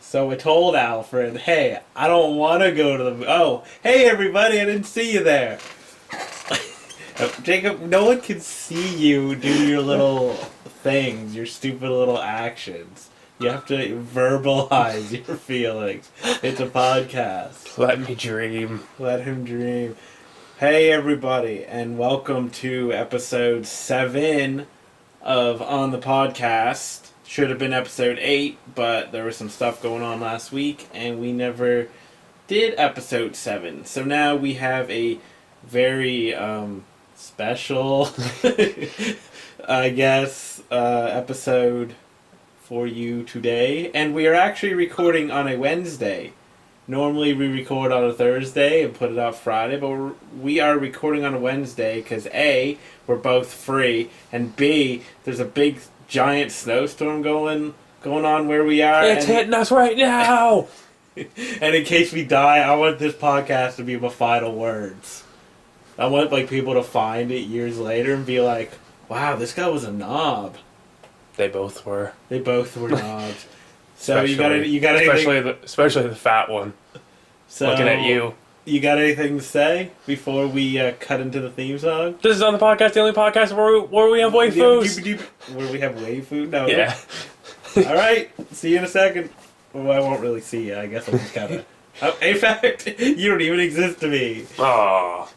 So I told Alfred, hey, I don't want to go to the... Oh, hey everybody, I didn't see you there. Jacob, no one can see you do your little things, your stupid little actions. You have to verbalize your feelings. It's a podcast. Let me dream. Let him dream. Hey everybody, and welcome to episode 7 of On the Podcast. Should have been episode 8, but there was some stuff going on last week, and we never did episode 7. So now we have a very special, I guess, episode for you today. And we are actually recording on a Wednesday. Normally we record on a Thursday and put it out Friday, but we are recording on a Wednesday because A, we're both free, and B, there's a big giant snowstorm going on where we are. It's hitting us right now! And in case we die, I want this podcast to be my final words. I want people to find it years later and be like, wow, this guy was a knob. They both were. They both were knobs. So especially, you got anything? especially the fat one. So, looking at you. You got anything to say before we cut into the theme song? This is On the Podcast, the only podcast where we have waifus. Where we have waifu? No. Yeah. Alright, see you in a second. Well, I won't really see you. I guess I'm just kind of... in fact, you don't even exist to me. Aww.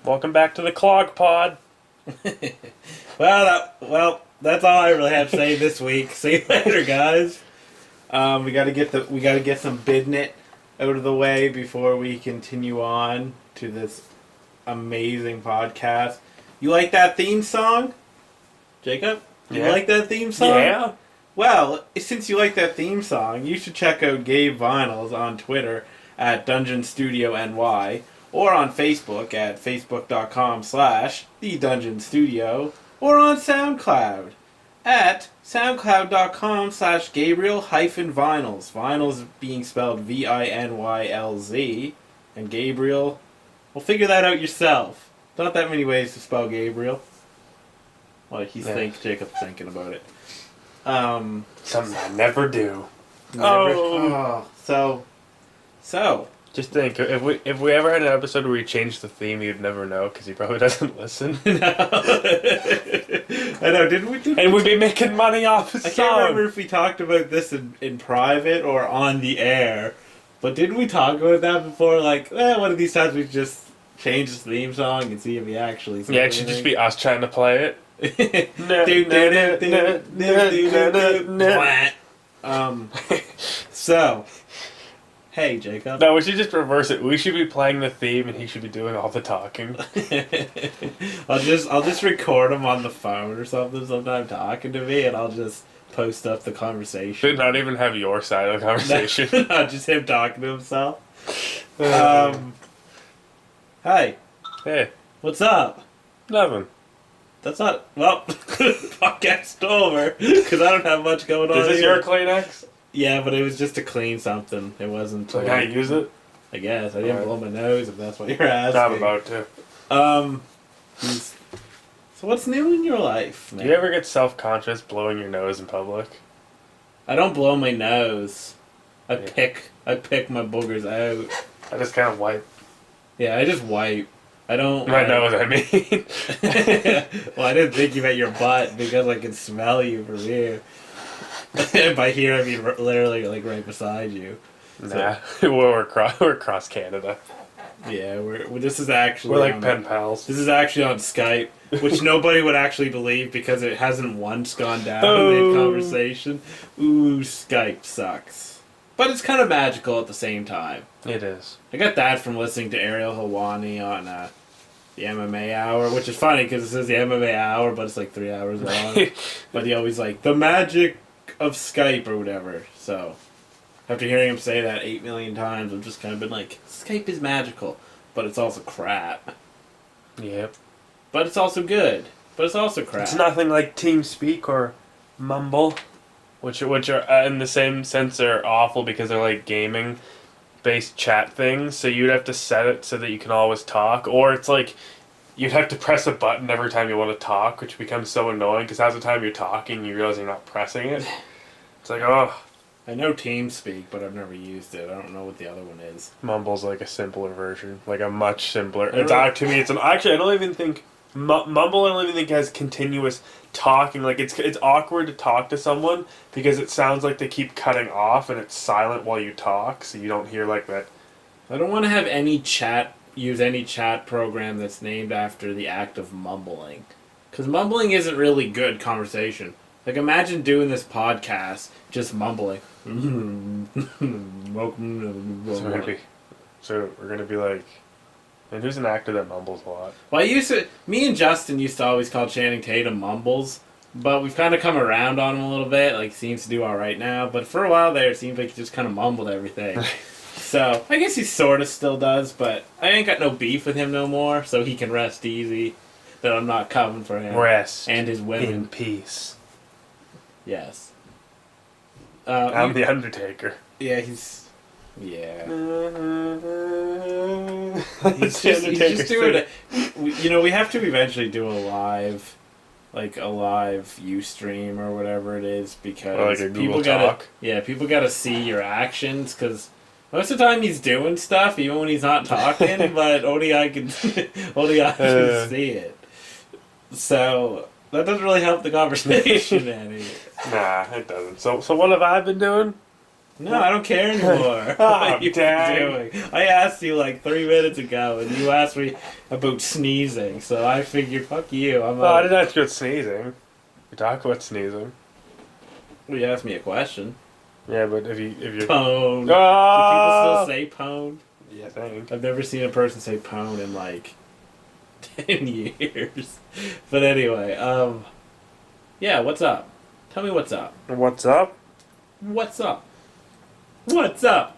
Welcome back to the Clog Pod. Well, that's all I really have to say this week. See you later, guys. We gotta get some bidnet out of the way before we continue on to this amazing podcast. You like that theme song, Jacob? You like that theme song? Yeah. Well, since you like that theme song, you should check out Gabe Vinyls on Twitter at Dungeon Studio NY. Or on Facebook at facebook.com/The Dungeon Studio, or on SoundCloud at soundcloud.com/Gabriel-Vinyls. Vinyls being spelled Vinylz, and Gabriel, well, figure that out yourself. Not that many ways to spell Gabriel. Well, Jacob's thinking about it. Something I never do. So. Just think, if we ever had an episode where we changed the theme, you'd never know, because he probably doesn't listen. No. I know, didn't we? And we'd be making money off his I can't remember if we talked about this in private or on the air, but didn't we talk about that before? Like, one of these times we just change the theme song and see if he actually... Yeah, it should just be us trying to play it. So... Hey, Jacob. No, we should just reverse it. We should be playing the theme, and he should be doing all the talking. I'll just record him on the phone or something sometime talking to me, and I'll just post up the conversation. Should not even have your side of the conversation. No, just him talking to himself. Hey. Hey. What's up? Nothing. That's not... Well, podcast's over, because I don't have much going on. Is this your Kleenex? Yeah, but it was just to clean something. It wasn't... So can I use it? I guess. I didn't blow my nose, if that's what you're asking. I'm about to. So what's new in your life, man? Do you ever get self-conscious blowing your nose in public? I don't blow my nose. I pick my boogers out. I just kind of wipe. Yeah, I just wipe. I don't... I know what I mean. Well, I didn't think you meant your butt, because I can smell you from here. By here, I mean literally right beside you. Nah, we're across Canada. Yeah, this is actually... We're like pen pals. This is actually on Skype, which nobody would actually believe because it hasn't once gone down mid-conversation. Ooh, Skype sucks. But it's kind of magical at the same time. It is. I got that from listening to Ariel Helwani on the MMA Hour, which is funny because it says the MMA Hour, but it's like 3 hours long. But he always the magic of Skype or whatever. So after hearing him say that 8 million times, I've just kind of been like, Skype is magical, but it's also crap. Yep. But it's also good. But it's also crap. It's nothing like TeamSpeak or Mumble, which are in the same sense are awful because they're like gaming-based chat things. So you'd have to set it so that you can always talk, or it's like you'd have to press a button every time you want to talk, which becomes so annoying because half the time you're talking, you realize you're not pressing it. It's like, oh. I know TeamSpeak, but I've never used it. I don't know what the other one is. Mumble's like a simpler version, like a much simpler. To me, it's actually I don't even think Mumble. I don't even think has continuous talking. Like it's awkward to talk to someone because it sounds like they keep cutting off and it's silent while you talk, so you don't hear like that. I don't want to have use any chat program that's named after the act of mumbling, because mumbling isn't really good conversation. Like, imagine doing this podcast just mumbling. Welcome to... So we're gonna be like, and who's an actor that mumbles a lot? Well, me and Justin used to always call Channing Tatum Mumbles, but we've kind of come around on him a little bit. Like, seems to do all right now, but for a while there, it seemed like he just kind of mumbled everything. So I guess he sort of still does, but I ain't got no beef with him no more, so he can rest easy. That I'm not coming for him. Rest and his women in peace. Yes. I'm the Undertaker. Yeah, he's... Yeah. He's just doing it. We have to eventually do a live Ustream or whatever it is, because like a people Google gotta... Talk. Yeah, people gotta see your actions, because most of the time he's doing stuff, even when he's not talking, but only I can see it. So... That doesn't really help the conversation any. Nah, it doesn't. So what have I been doing? No, I don't care anymore. What you doing? I asked you like 3 minutes ago, and you asked me about sneezing. So I figured, fuck you. I didn't ask you about sneezing. You talk about sneezing. Well, you asked me a question. Yeah, but if you're pwn. Oh! Do people still say pwn? Yeah, I think. I've never seen a person say pwn in like 10 years. But anyway, yeah, what's up? Tell me what's up. What's up? What's up? What's up?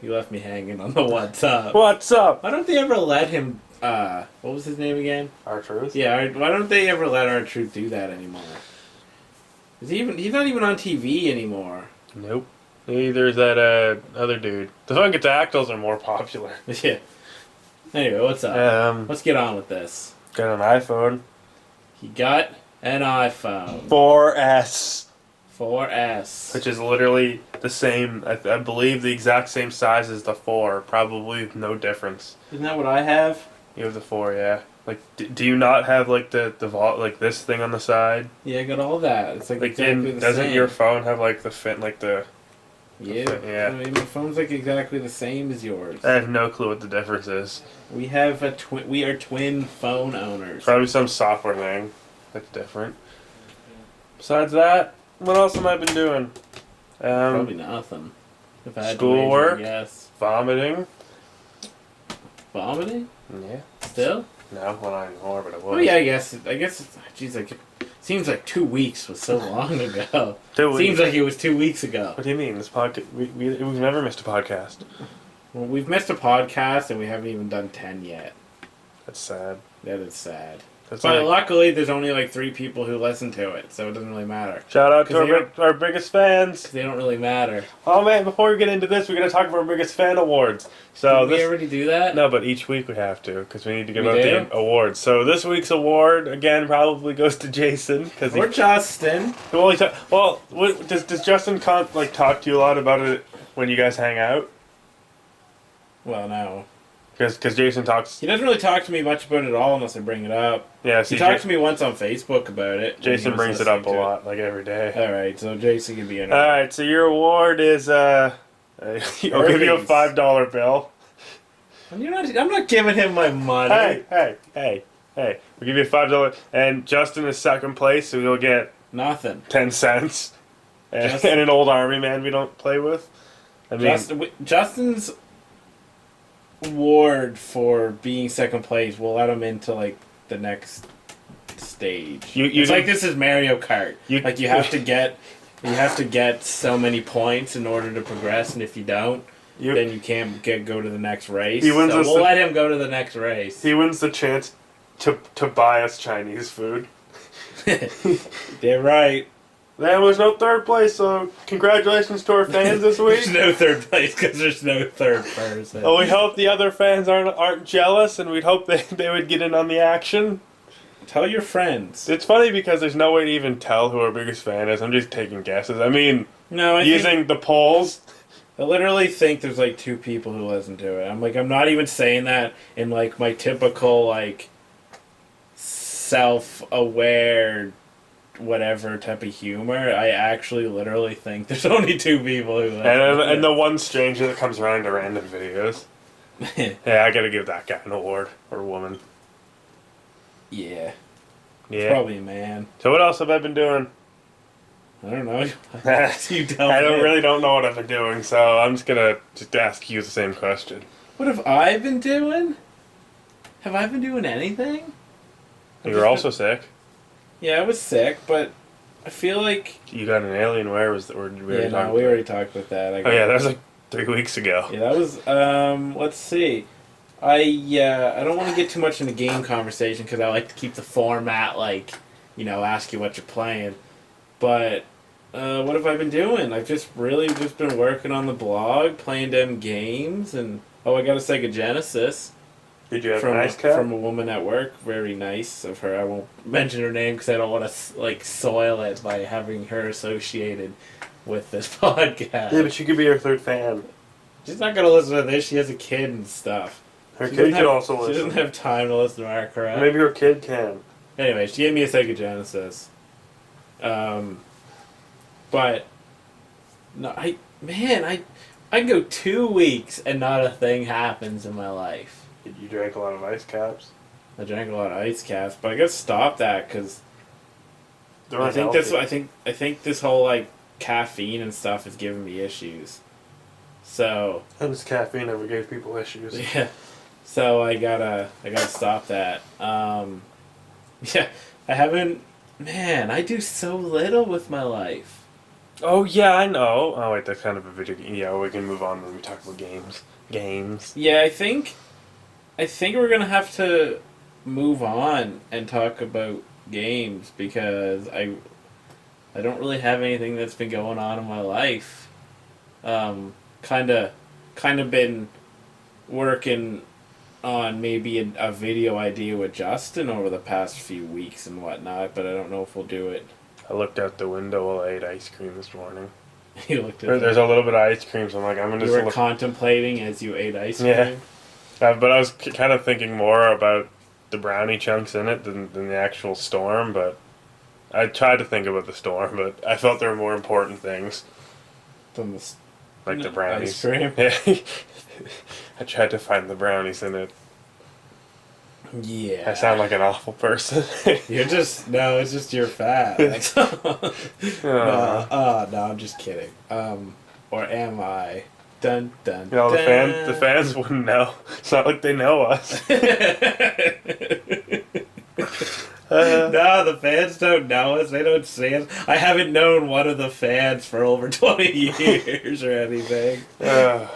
You left me hanging on the what's up. What's up? Why don't they ever let him, what was his name again? R-Truth? Yeah, why don't they ever let R-Truth do that anymore? He's not even on TV anymore. Nope. Neither is that other dude. The fucking Dactyls are more popular. Yeah. Anyway, what's up? Let's get on with this. Got an iPhone. He got an iPhone. 4S. 4S. Which is literally the same, I believe the exact same size as the 4. Probably no difference. Isn't that what I have? You have the 4, yeah. Like, do you not have like the like this thing on the side? Yeah, I got all that. It's like exactly the doesn't same. your phone have like the fit, like the... Yeah. Yeah. I mean, my phone's like exactly the same as yours. I have no clue what the difference is. We have we are twin phone owners. Probably some software thing that's different. Besides that, what else have I been doing? Probably nothing. If I had schoolwork. Yes. Vomiting. Vomiting? Yeah. Still? No, well, not anymore, but it was. Oh yeah, I guess. Jeez, like, seems like 2 weeks was so long ago. 2 weeks. Seems like it was 2 weeks ago. What do you mean? This podcast? We've never missed a podcast. Well, we've missed a podcast and we haven't even done 10 yet. That's sad. That is sad. That's But like, luckily, there's only like 3 people who listen to it, so it doesn't really matter. shout out to our biggest fans. They don't really matter. Oh man, before we get into this, we're going to talk about our biggest fan awards. So Did we already do that? No, but each week we have to, because we need to give We out do? the awards. So this week's award, again, probably goes to Jason. Or Justin. Does Justin talk to you a lot about it when you guys hang out? Well, no. Because Jason talks... He doesn't really talk to me much about it at all unless I bring it up. Yeah, He talked to me once on Facebook about it. Jason brings it up a lot, like every day. Alright, so Jason can be in it. Alright, so your award is, I'll give you a $5 bill. I'm not giving him my money. Hey. We'll give you a $5, and Justin is second place, so he'll get... Nothing. 10 cents. And an old army man we don't play with. I mean... Justin's award for being second place will let him into, like, the next stage. It's like this is Mario Kart. You have to get You have to get so many points in order to progress, and if you don't, then you can't go to the next race. He wins so we'll let him go to the next race. He wins the chance to buy us Chinese food. They're right. There was no third place, so congratulations to our fans this week. There's no third place because there's no third person. Oh, we hope the other fans aren't jealous, and we'd hope they would get in on the action. Tell your friends. It's funny because there's no way to even tell who our biggest fan is. I'm just taking guesses. I mean, using the polls. I literally think there's like 2 people who listen to it. I'm not even saying that in like my typical like self-aware whatever type of humor. I actually literally think there's only 2 people who listen. And the one stranger that comes around to random videos. Yeah, I gotta give that guy an award or woman. Yeah. Yeah. Probably a man. So what else have I been doing? I don't know. You tell I me. really don't know what I've been doing, so I'm just gonna ask you the same question. What have I been doing? Have I been doing anything? You were also sick. Yeah, I was sick, but I feel like you got an Alienware. We already talked about that. That was like 3 weeks ago. Yeah, that was. Let's see. I don't want to get too much into game conversation because I like to keep the format ask you what you're playing. But what have I been doing? I've just been working on the blog, playing them games, and I got a Sega Genesis. Did you have an ice cap? From a woman at work. Very nice of her. I won't mention her name because I don't want to soil it by having her associated with this podcast. Yeah, but she could be your third fan. She's not gonna listen to this. She has a kid and stuff. Her kid could also listen. She doesn't have time to listen to our crap. Maybe her kid can. Anyway, she gave me a Sega Genesis. But no, I go 2 weeks and not a thing happens in my life. You drank a lot of ice caps. I drank a lot of ice caps, but I gotta stop that because I think this whole caffeine and stuff is giving me issues. So. How does caffeine ever give people issues? Yeah. So I gotta stop that. Yeah, I haven't. Man, I do so little with my life. Oh yeah, I know. Oh wait, that's kind of a video game. Yeah, we can move on when we talk about games. Yeah, I think we're gonna have to move on and talk about games because I don't really have anything that's been going on in my life. Kind of been working on maybe a video idea with Justin over the past few weeks and whatnot, but I don't know if we'll do it. I looked out the window while I ate ice cream this morning. You looked at There's a little bit of ice cream, so I'm like, I'm gonna. You were contemplating as you ate ice cream. Yeah, but I was kind of thinking more about the brownie chunks in it than the actual storm. But I tried to think about the storm, but I felt there were more important things Than the brownies. Ice cream. Yeah. I tried to find the brownies in it. Yeah. I sound like an awful person. It's just you're fat. That's all. No, I'm just kidding. Or am I? Dun dun. You know, dun. the fans wouldn't know. It's not like they know us. No, the fans don't know us. They don't see us. I haven't known one of the fans for over 20 years or anything. Let's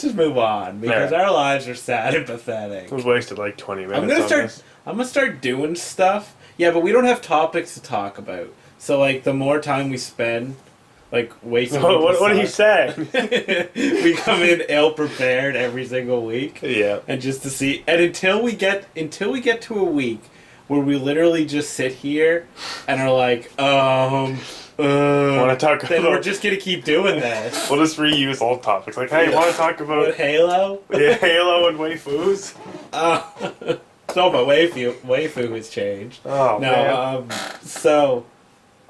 just move on because our lives are sad and pathetic. We've wasted 20 minutes. I'm gonna start doing stuff. Yeah, but we don't have topics to talk about. So the more time we spend wasting. What are you saying? We come in ill prepared every single week. Yeah. And just to see, and until we get to a week where we literally just sit here and are like, want to talk then about... we're just gonna keep doing this. We'll just reuse old topics. Hey, want to talk about Halo? Yeah, Halo and waifus. So my waifu has changed. Oh man. So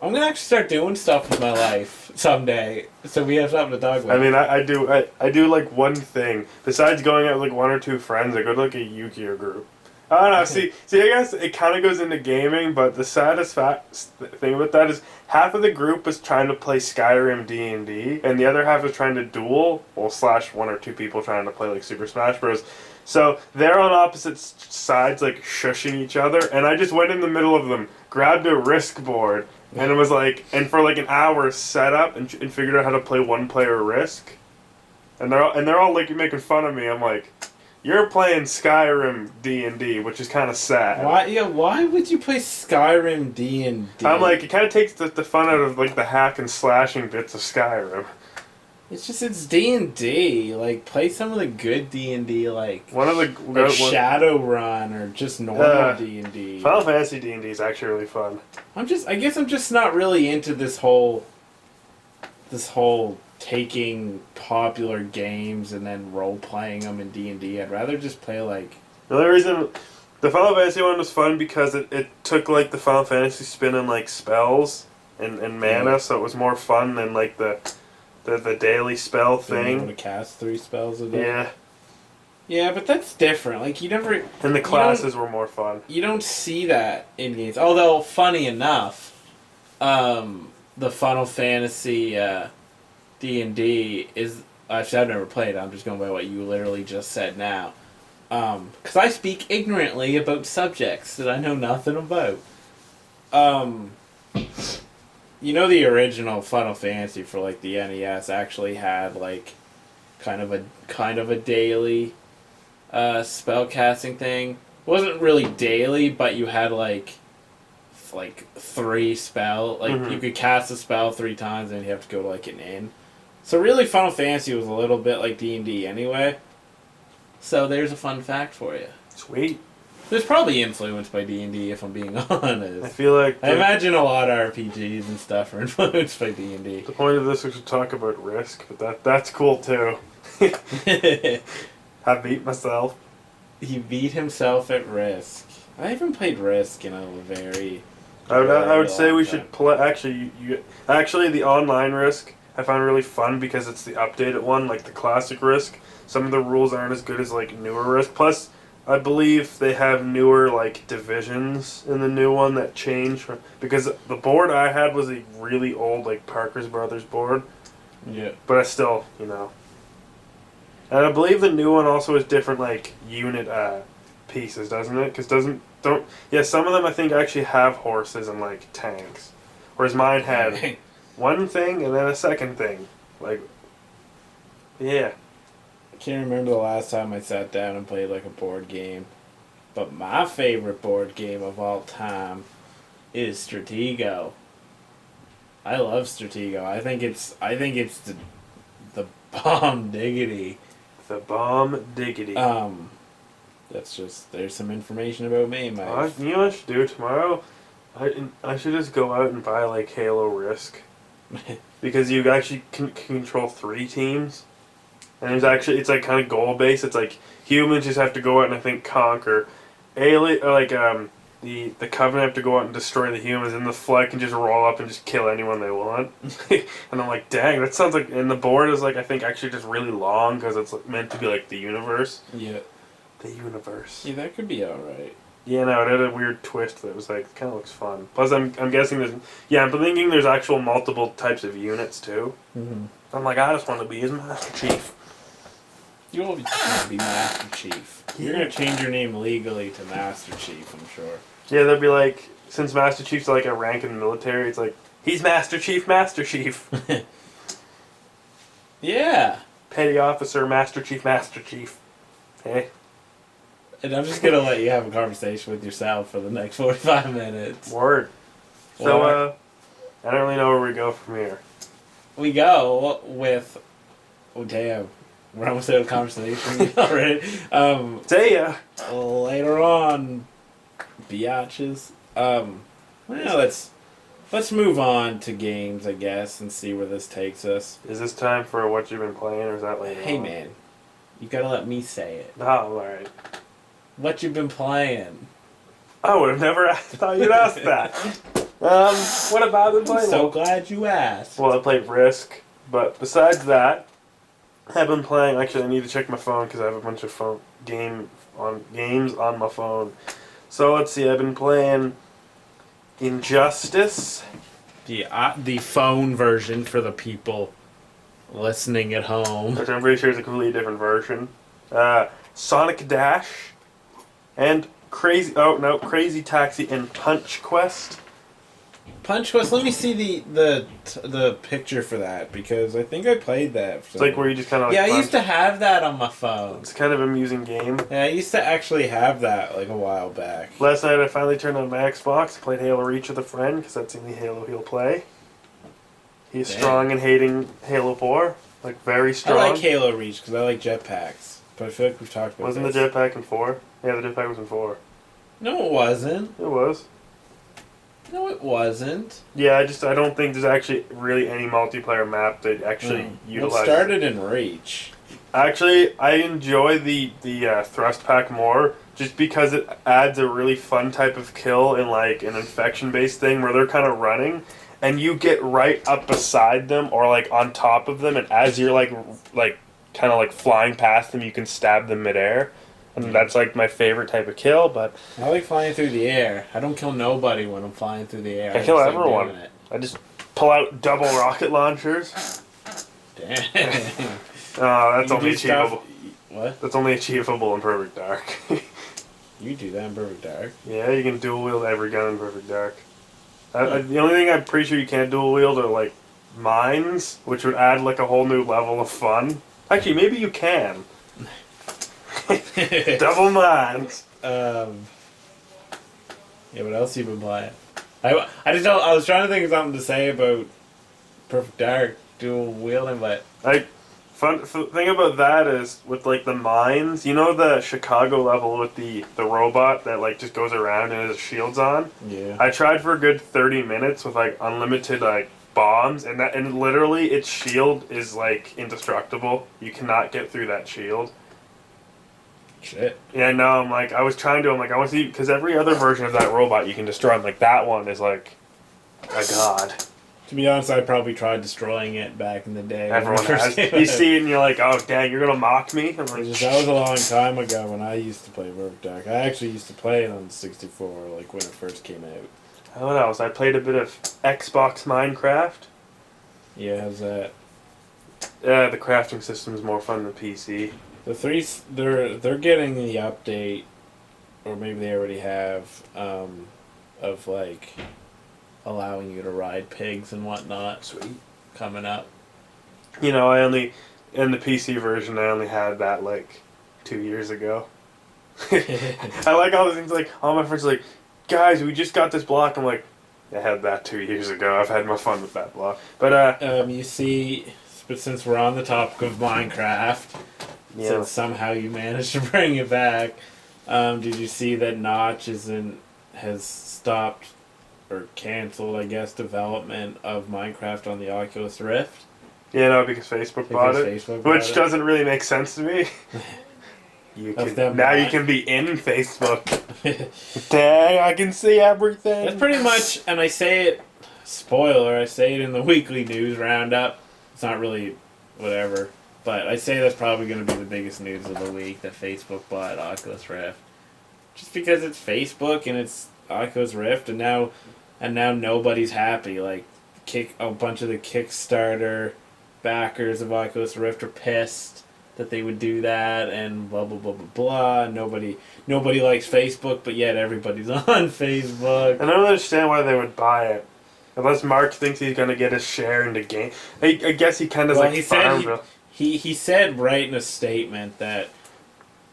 I'm gonna actually start doing stuff with my life someday, so we have something to talk about. I mean, I do one thing besides going out with 1 or 2 friends. I go to a Yu-Gi-Oh group. I don't know. See, I guess it kind of goes into gaming, but the saddest thing about that is half of the group is trying to play Skyrim D&D, and the other half is trying to duel, / 1 or 2 people trying to play Super Smash Bros. So they're on opposite sides, like shushing each other, and I just went in the middle of them, grabbed a Risk board, and it was like, and for like an hour set up and figured out how to play one player Risk, and they're all like making fun of me. I'm like, you're playing Skyrim D&D, which is kind of sad. Why? Yeah, why would you play Skyrim D&D? I'm like, it kind of takes the fun out of like the hack and slashing bits of Skyrim. It's D&D. Like, play some of the good D&D, like One of the Shadowrun or just normal D&D. Final Fantasy D&D is actually really fun. I guess I'm just not really into this whole taking popular games and then role playing them in D&D. I'd rather just play like. The only reason the Final Fantasy one was fun because it took like the Final Fantasy spin on like spells and mana, so it was more fun than like the daily spell thing. Being able to cast 3 spells a day. Yeah. Yeah, but that's different. Like you never. And the classes were more fun. You don't see that in games. Although funny enough, the Final Fantasy D&D is actually I've never played it. I'm just going by what you literally just said now. Because I speak ignorantly about subjects that I know nothing about. You know, the original Final Fantasy for like the NES actually had like kind of a daily spell casting thing. It wasn't really daily, but you had like 3 spell. Like you could cast a spell 3 times, and you have to go to like an inn. So really, Final Fantasy was a little bit like D&D anyway. So there's a fun fact for you. Sweet. It was probably influenced by D&D, if I'm being honest. I feel like I imagine a lot of RPGs and stuff are influenced by D&D. The point of this was to talk about Risk, but that's cool too. I beat myself. He beat himself at Risk. I haven't played Risk in a very. I would say we should play. Actually, actually the online Risk I found really fun because it's the updated one, like the classic Risk. Some of the rules aren't as good as like newer Risk. Plus, I believe they have newer like divisions in the new one that change because the board I had was a really old like Parker's Brothers board. Yeah. But I still, And I believe the new one also has different like unit pieces, doesn't it? Because some of them I think actually have horses and like tanks, whereas mine had one thing and then a second thing. Like, yeah. I can't remember the last time I sat down and played like a board game, but my favorite board game of all time is Stratego. I love Stratego. I think it's the bomb diggity. The bomb diggity. There's some information about me, Mike. You know what I should do tomorrow? I should just go out and buy like Halo Risk, because you actually can control 3 teams. And it's like kind of goal based. It's like humans just have to go out and I think conquer. The Covenant have to go out and destroy the humans, and the Flood can just roll up and just kill anyone they want. And I'm like, dang, that sounds like. And the board is like I think actually just really long because it's meant to be like the universe. Yeah. The universe. Yeah, that could be alright. Yeah, no, it had a weird twist that was like kind of looks fun. Plus, I'm guessing I'm thinking there's actual multiple types of units too. Mm-hmm. I'm like, I just want to be his Master Chief. You'll always want to be Master Chief. Yeah. You're going to change your name legally to Master Chief, I'm sure. Yeah, they'll be like, since Master Chief's like a rank in the military, it's like, he's Master Chief, Master Chief. Yeah. Petty Officer, Master Chief, Master Chief. Hey. And I'm just going to let you have a conversation with yourself for the next 45 minutes. Word. So, I don't really know where we go from here. We go with... Oh, damn. We're almost out of conversation already. See ya. Later on, biatches. Well, let's move on to games, I guess, and see where this takes us. Is this time for what you've been playing, or is that later Hey, on? man. You gotta let me say it. Oh, alright. What you been playing? I would have never thought you'd ask that. What have I been playing? I'm so glad you asked. Well, I played Risk, but besides that, I've been playing. Actually, I need to check my phone because I have a bunch of games on my phone. So let's see. I've been playing Injustice. The phone version for the people listening at home. Which I'm pretty sure is a completely different version. Sonic Dash, and Crazy Taxi and Punch Quest. Punch Quest. Let me see the picture for that because I think I played that. It's like where you just kind of I used to have that on my phone. It's kind of an amusing game. Yeah, I used to actually have that like a while back. Last night I finally turned on my Xbox, played Halo Reach with a friend because that's the only Halo he'll play. He's strong in hating Halo 4, like very strong. I like Halo Reach because I like jetpacks, but I feel like we've talked about. Wasn't the jetpack in 4? Yeah, the jetpack was in 4. No, it wasn't. It was. No, it wasn't. Yeah, I don't think there's actually really any multiplayer map that actually utilizes. It started in Reach. Actually, I enjoy the thrust pack more just because it adds a really fun type of kill in like an infection based thing where they're kind of running and you get right up beside them or like on top of them, and as you're like kind of like flying past them, you can stab them midair. And that's like my favorite type of kill, but I like flying through the air. I don't kill nobody when I'm flying through the air. I kill everyone. I just pull out double rocket launchers. Damn. That's only achievable. What? That's only achievable in Perfect Dark. You do that in Perfect Dark? Yeah, you can dual wield every gun in Perfect Dark. The only thing I'm pretty sure you can't dual wield are like mines, which would add like a whole new level of fun. Actually, maybe you can. Double mines. Yeah, what else you been playing? I just don't. I was trying to think of something to say about Perfect Dark dual wielding, but fun thing about that is with like the mines. You know the Chicago level with the robot that like just goes around and has shields on. Yeah. I tried for a good 30 minutes with like unlimited like bombs, and literally its shield is like indestructible. You cannot get through that shield. Shit. Yeah, no, I want to see, because every other version of that robot you can destroy, and like that one is like a god. To be honest, I probably tried destroying it back in the day. Everyone has. You see it and you're like, oh dang, you're gonna mock me? I'm like, that was a long time ago when I used to play Perfect Dark. I actually used to play it on 64, like when it first came out. What else? I played a bit of Xbox Minecraft. Yeah, how's that? Yeah, the crafting system is more fun than PC. They're getting the update, or maybe they already have, of like allowing you to ride pigs and whatnot. Sweet. Coming up. You know, in the PC version, I only had that like 2 years ago. I like all the things, like all my friends are like, guys, we just got this block. I'm like, I had that 2 years ago. I've had more fun with that block. But you see, but since we're on the topic of Minecraft. Yeah. Since somehow you managed to bring it back, did you see that Notch has stopped or canceled, I guess, development of Minecraft on the Oculus Rift? Yeah, no, because Facebook bought it, which doesn't really make sense to me. You can be in Facebook. Dang, I can see everything. That's pretty much, and I say it, spoiler, I say it in the weekly news roundup. It's not really whatever. But I say that's probably going to be the biggest news of the week, that Facebook bought Oculus Rift. Just because it's Facebook and it's Oculus Rift, and now nobody's happy. Like, a bunch of the Kickstarter backers of Oculus Rift are pissed that they would do that, and blah blah blah blah blah. Nobody likes Facebook, but yet everybody's on Facebook. I don't understand why they would buy it. Unless Mark thinks he's going to get a share in the game. I guess he kind of He said right in a statement that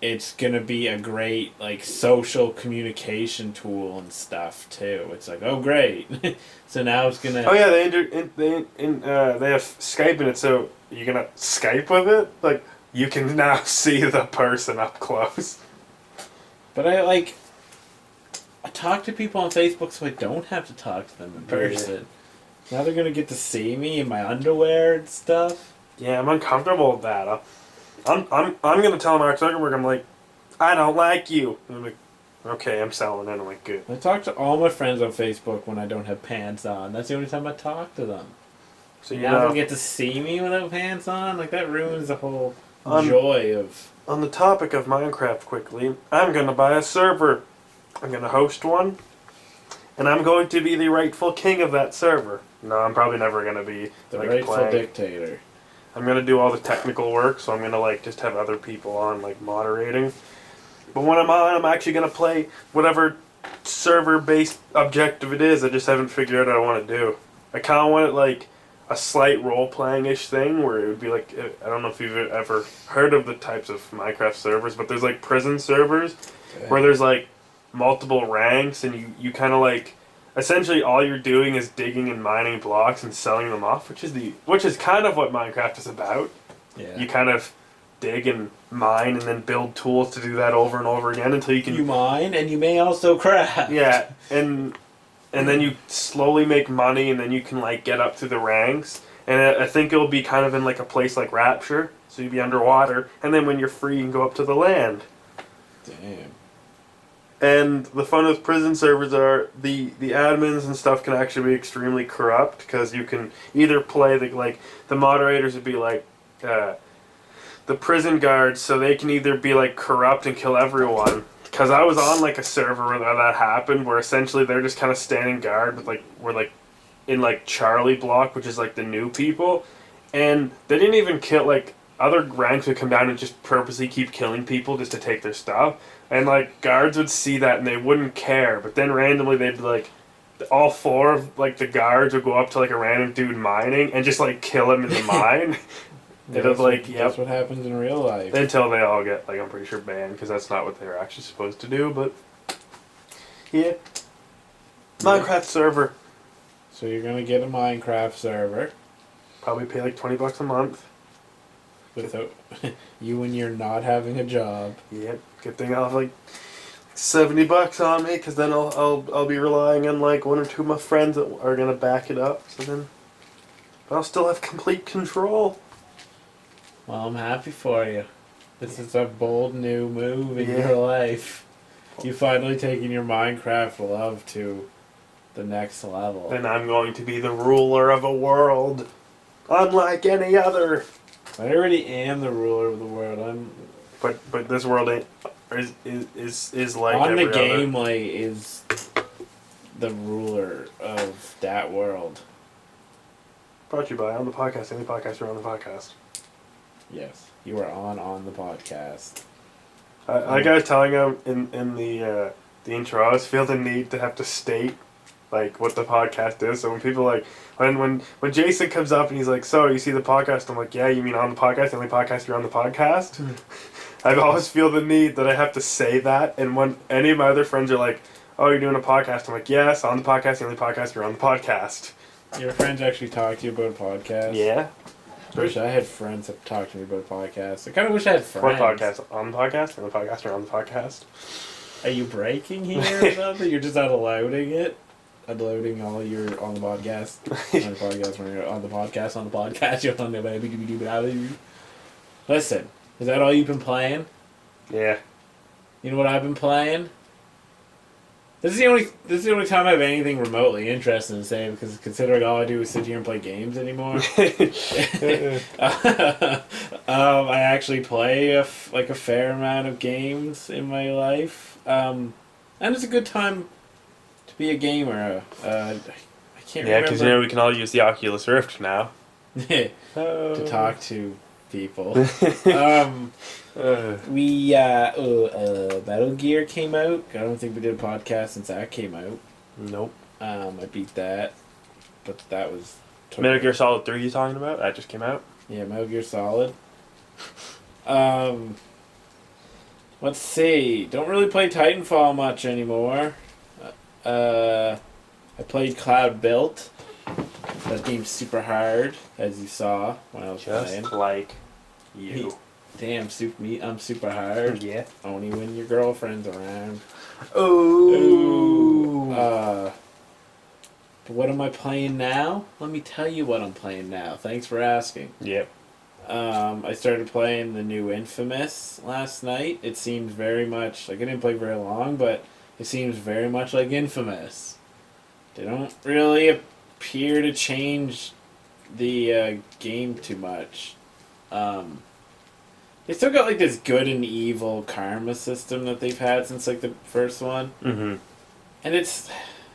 it's going to be a great like social communication tool and stuff too. It's like, oh great. So now it's going to... Oh yeah, they have Skype in it, so you're going to Skype with it? Like, you can now see the person up close. But I talk to people on Facebook so I don't have to talk to them in person. Now they're going to get to see me in my underwear and stuff. Yeah, I'm uncomfortable with that. I'm gonna tell Mark Zuckerberg, I'm like, I don't like you. And I'm like, okay, I'm selling it. I'm like, good. I talk to all my friends on Facebook when I don't have pants on. That's the only time I talk to them. So now they get to see me without pants on. Like, that ruins the whole joy of... On the topic of Minecraft, quickly, I'm gonna buy a server. I'm gonna host one, and I'm going to be the rightful king of that server. No, I'm probably never gonna be the rightful dictator. I'm gonna do all the technical work, so I'm gonna like just have other people on like moderating. But when I'm on, I'm actually gonna play whatever server-based objective it is. I just haven't figured out what I want to do. I kind of want it like a slight role-playing-ish thing where it would be like, I don't know if you've ever heard of the types of Minecraft servers, but there's like prison servers where there's like multiple ranks, and you kind of like essentially all you're doing is digging and mining blocks and selling them off, which is kind of what Minecraft is about. Yeah. You kind of dig and mine and then build tools to do that over and over again until you can. You mine and you may also craft. Yeah, and then you slowly make money, and then you can like get up through the ranks. And I think it'll be kind of in like a place like Rapture, so you'd be underwater, and then when you're free, you can go up to the land. Damn. And the fun with prison servers are the admins and stuff can actually be extremely corrupt, because you can either play the moderators would be like the prison guards, so they can either be like corrupt and kill everyone. Because I was on like a server where that happened, where essentially they're just kind of standing guard with we're like in like Charlie block, which is like the new people, and they didn't even kill like other ranks would come down and just purposely keep killing people just to take their stuff. And like guards would see that and they wouldn't care, but then randomly they'd like all four of like the guards would go up to like a random dude mining and just like kill him in the mine. That's what happens in real life. Until they all get like I'm pretty sure banned, because that's not what they're actually supposed to do. But yeah, Minecraft server. So you're gonna get a Minecraft server. Probably pay like $20 a month. Without you when you're not having a job. Yep. Good thing I'll have like $70 on me, because then I'll be relying on like one or two of my friends that are gonna back it up. So then, but I'll still have complete control. Well, I'm happy for you. This is a bold new move in your life. You finally taking your Minecraft love to the next level. Then I'm going to be the ruler of a world, unlike any other. I already am the ruler of the world. But this world ain't is like on every the game other. like is the ruler of that world. Brought to you by On the Podcast. Any podcast, you're on the podcast. Yes, you are on the podcast. Like I was telling him in the intro, I always feel the need to have to state like what the podcast is. So when people like when Jason comes up and he's like, "So you see the podcast?" I'm like, "Yeah, you mean on the podcast? The only podcast you're on the podcast?" I always feel the need that I have to say that. And when any of my other friends are like, "Oh, you're doing a podcast?" I'm like, "Yes, on the podcast. The only podcast you're on the podcast." Your friends actually talk to you about a podcast? Yeah. I wish I had friends that talk to me about a podcast. I kind of wish I had friends. What podcast? On the podcast? On the podcast or on the podcast? Are you breaking here or something? You're just not allowing it? Uploading all your on the podcast. On the podcast when you're on the podcast, you're on the baby. Listen, is that all you've been playing? Yeah. You know what I've been playing? This is the only time I have anything remotely interesting to say, because considering all I do is sit here and play games anymore. I actually play a fair amount of games in my life, and it's a good time to be a gamer. I can't remember. Yeah, because we can all use the Oculus Rift now. To talk to people. Metal Gear came out. I don't think we did a podcast since that came out. Nope. I beat that, but that was Metal Gear Solid 3 you talking about? That just came out? Yeah, Metal Gear Solid. Let's see. Don't really play Titanfall much anymore. I played Cloudbuilt. That game's super hard, as you saw when I was playing. Just like you. Damn, I'm super hard. Yeah. Only when your girlfriend's around. Ooh. But what am I playing now? Let me tell you what I'm playing now. Thanks for asking. Yep. I started playing the new Infamous last night. It seems very much like I didn't play very long, but it seems very much like Infamous. They don't really appear to change the game too much. They still got like this good and evil karma system that they've had since like the first one, Mm-hmm. and it's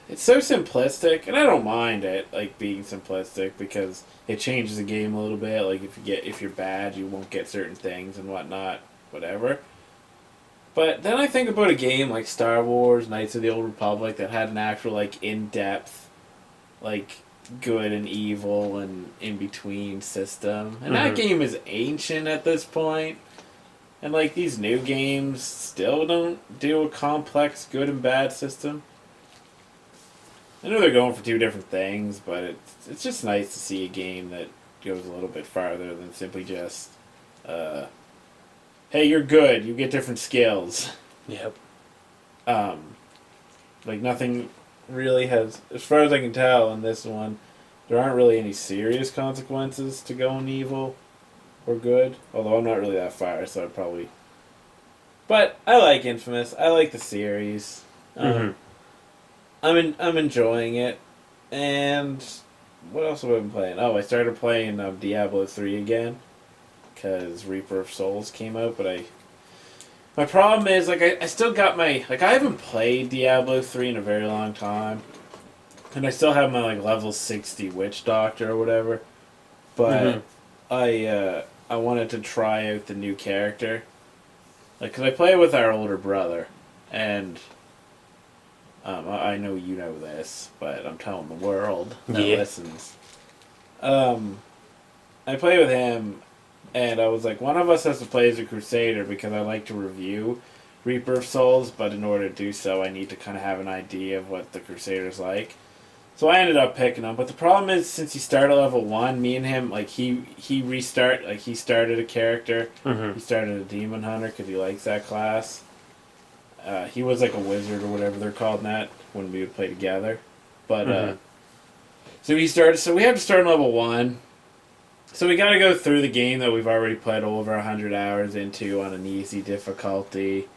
it's so simplistic, and I don't mind it like being simplistic because it changes the game a little bit. Like if you're bad, you won't get certain things and whatnot, whatever. But then I think about a game like Star Wars: Knights of the Old Republic that had an actual like in depth, like good and evil and in between system, and that game is ancient at this point. And like these new games still don't do a complex good and bad system. I know they're going for two different things, but it's just nice to see a game that goes a little bit farther than simply just, hey, you're good, you get different skills. Yep. Like nothing really has, as far as I can tell in this one, there aren't really any serious consequences to going evil or good. Although I'm not really that far, so I'd probably. But I like Infamous. I like the series. I'm enjoying it, and what else have I been playing? Oh, I started playing Diablo 3 again because Reaper of Souls came out, but my problem is like I still got my like I haven't played Diablo 3 in a very long time, and I still have my like level 60 Witch Doctor or whatever, but I wanted to try out the new character, like because I play with our older brother, and. I know you know this, but I'm telling the world that listens. I play with him, and I was like, one of us has to play as a Crusader because I like to review Reaper of Souls, but in order to do so, I need to kind of have an idea of what the Crusader's like. So I ended up picking him, but the problem is, since he started level 1, me and him, like, he started a character. He started a Demon Hunter because he likes that class. He was like a wizard or whatever they're called in that when we would play together. But, so we have to start on level 1. So we gotta go through the game that we've already played over 100 hours into on an easy difficulty.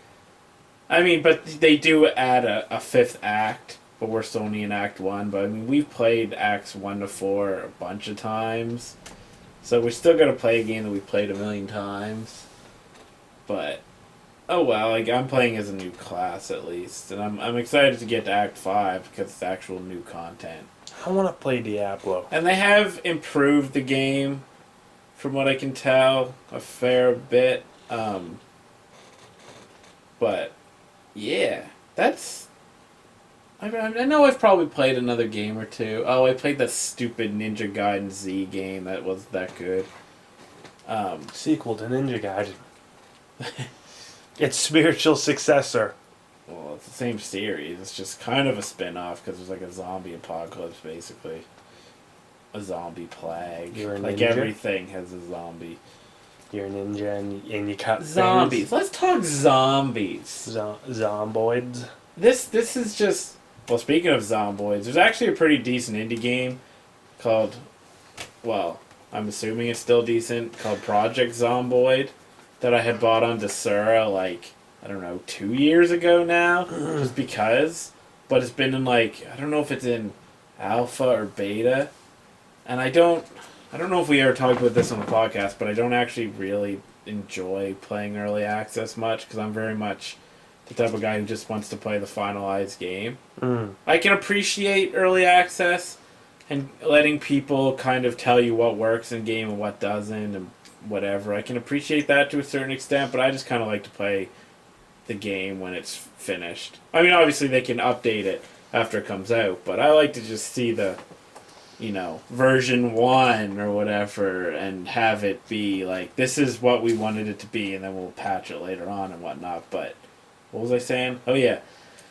I mean, but they do add a fifth act, but we're still only in Act 1. But I mean, we've played Acts 1 to 4 a bunch of times. So we still gotta play a game that we've played a million times. But... oh well, like I'm playing as a new class at least, and I'm excited to get to Act 5 because it's actual new content. I want to play Diablo. And they have improved the game, from what I can tell, a fair bit. But yeah, that's. I know I've probably played another game or two. Oh, I played that stupid Ninja Gaiden Z game that wasn't that good. Sequel to Ninja Gaiden. Its spiritual successor. Well, it's the same series. It's just kind of a spin-off because there's like a zombie apocalypse, basically. A zombie plague. You're a like ninja? everything has a zombie. You're a ninja and you cut zombies. Let's talk zombies. Zomboids. This is just... well, speaking of zomboids, there's actually a pretty decent indie game called... well, I'm assuming it's still decent, called Project Zomboid, that I had bought on Desura, like, I don't know, 2 years ago now, just because. But it's been in, like, I don't know if it's in alpha or beta. And I don't know if we ever talked about this on the podcast, but I don't actually really enjoy playing early access much, because I'm very much the type of guy who just wants to play the finalized game. I can appreciate early access and letting people kind of tell you what works in game and what doesn't, and whatever. I can appreciate that to a certain extent, but I just kind of like to play the game when it's finished. I mean, obviously they can update it after it comes out, but I like to just see the, version 1 or whatever, and have it be like, this is what we wanted it to be, and then we'll patch it later on and whatnot. But what was I saying? Oh yeah,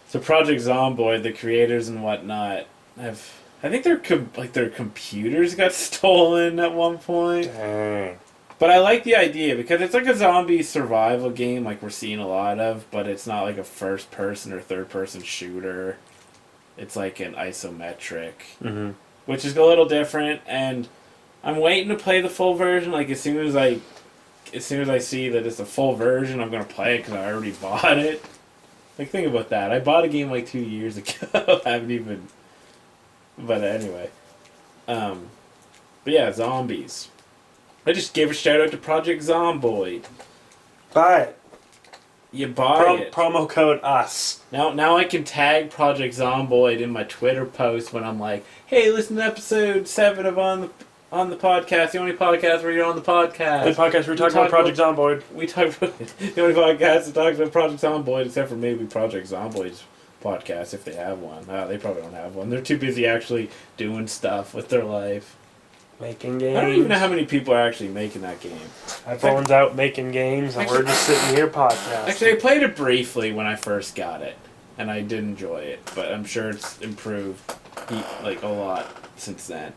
so Project Zomboid, the creators and whatnot, I think their computers got stolen at one point. Dang. But I like the idea because it's like a zombie survival game like we're seeing a lot of, but it's not like a first person or third person shooter. It's like an isometric, which is a little different, and I'm waiting to play the full version. Like as soon as I see that it's a full version, I'm gonna play it because I already bought it. Like think about that. I bought a game like 2 years ago. I haven't even. But anyway, but yeah, zombies. I just gave a shout out to Project Zomboid. Buy it. You buy it. Promo code US. Now I can tag Project Zomboid in my Twitter post when I'm like, hey, listen to episode 7 of on the podcast, the only podcast where you're on the podcast. The podcast where we talk about Project Zomboid. We talk about the only podcast that talks about Project Zomboid, except for maybe Project Zomboid's podcast, if they have one. They probably don't have one. They're too busy actually doing stuff with their life. Making games. I don't even know how many people are actually making that game. Everyone's out making games, and we're just sitting here podcasting. Actually, I played it briefly when I first got it, and I did enjoy it, but I'm sure it's improved like a lot since then.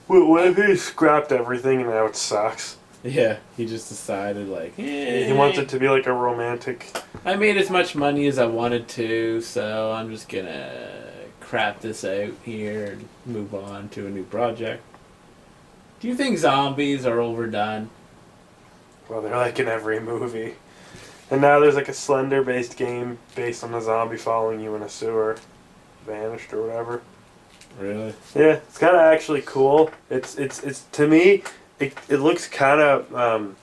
Well, what if he scrapped everything and now it sucks? Yeah, he just decided like, He wants it to be like a romantic. I made as much money as I wanted to, so I'm just gonna crap this out here and move on to a new project. Do you think zombies are overdone? Well, they're like in every movie. And now there's like a Slender-based game based on a zombie following you in a sewer. Vanished or whatever. Really? Yeah, it's kind of actually cool. It's to me, it looks kind of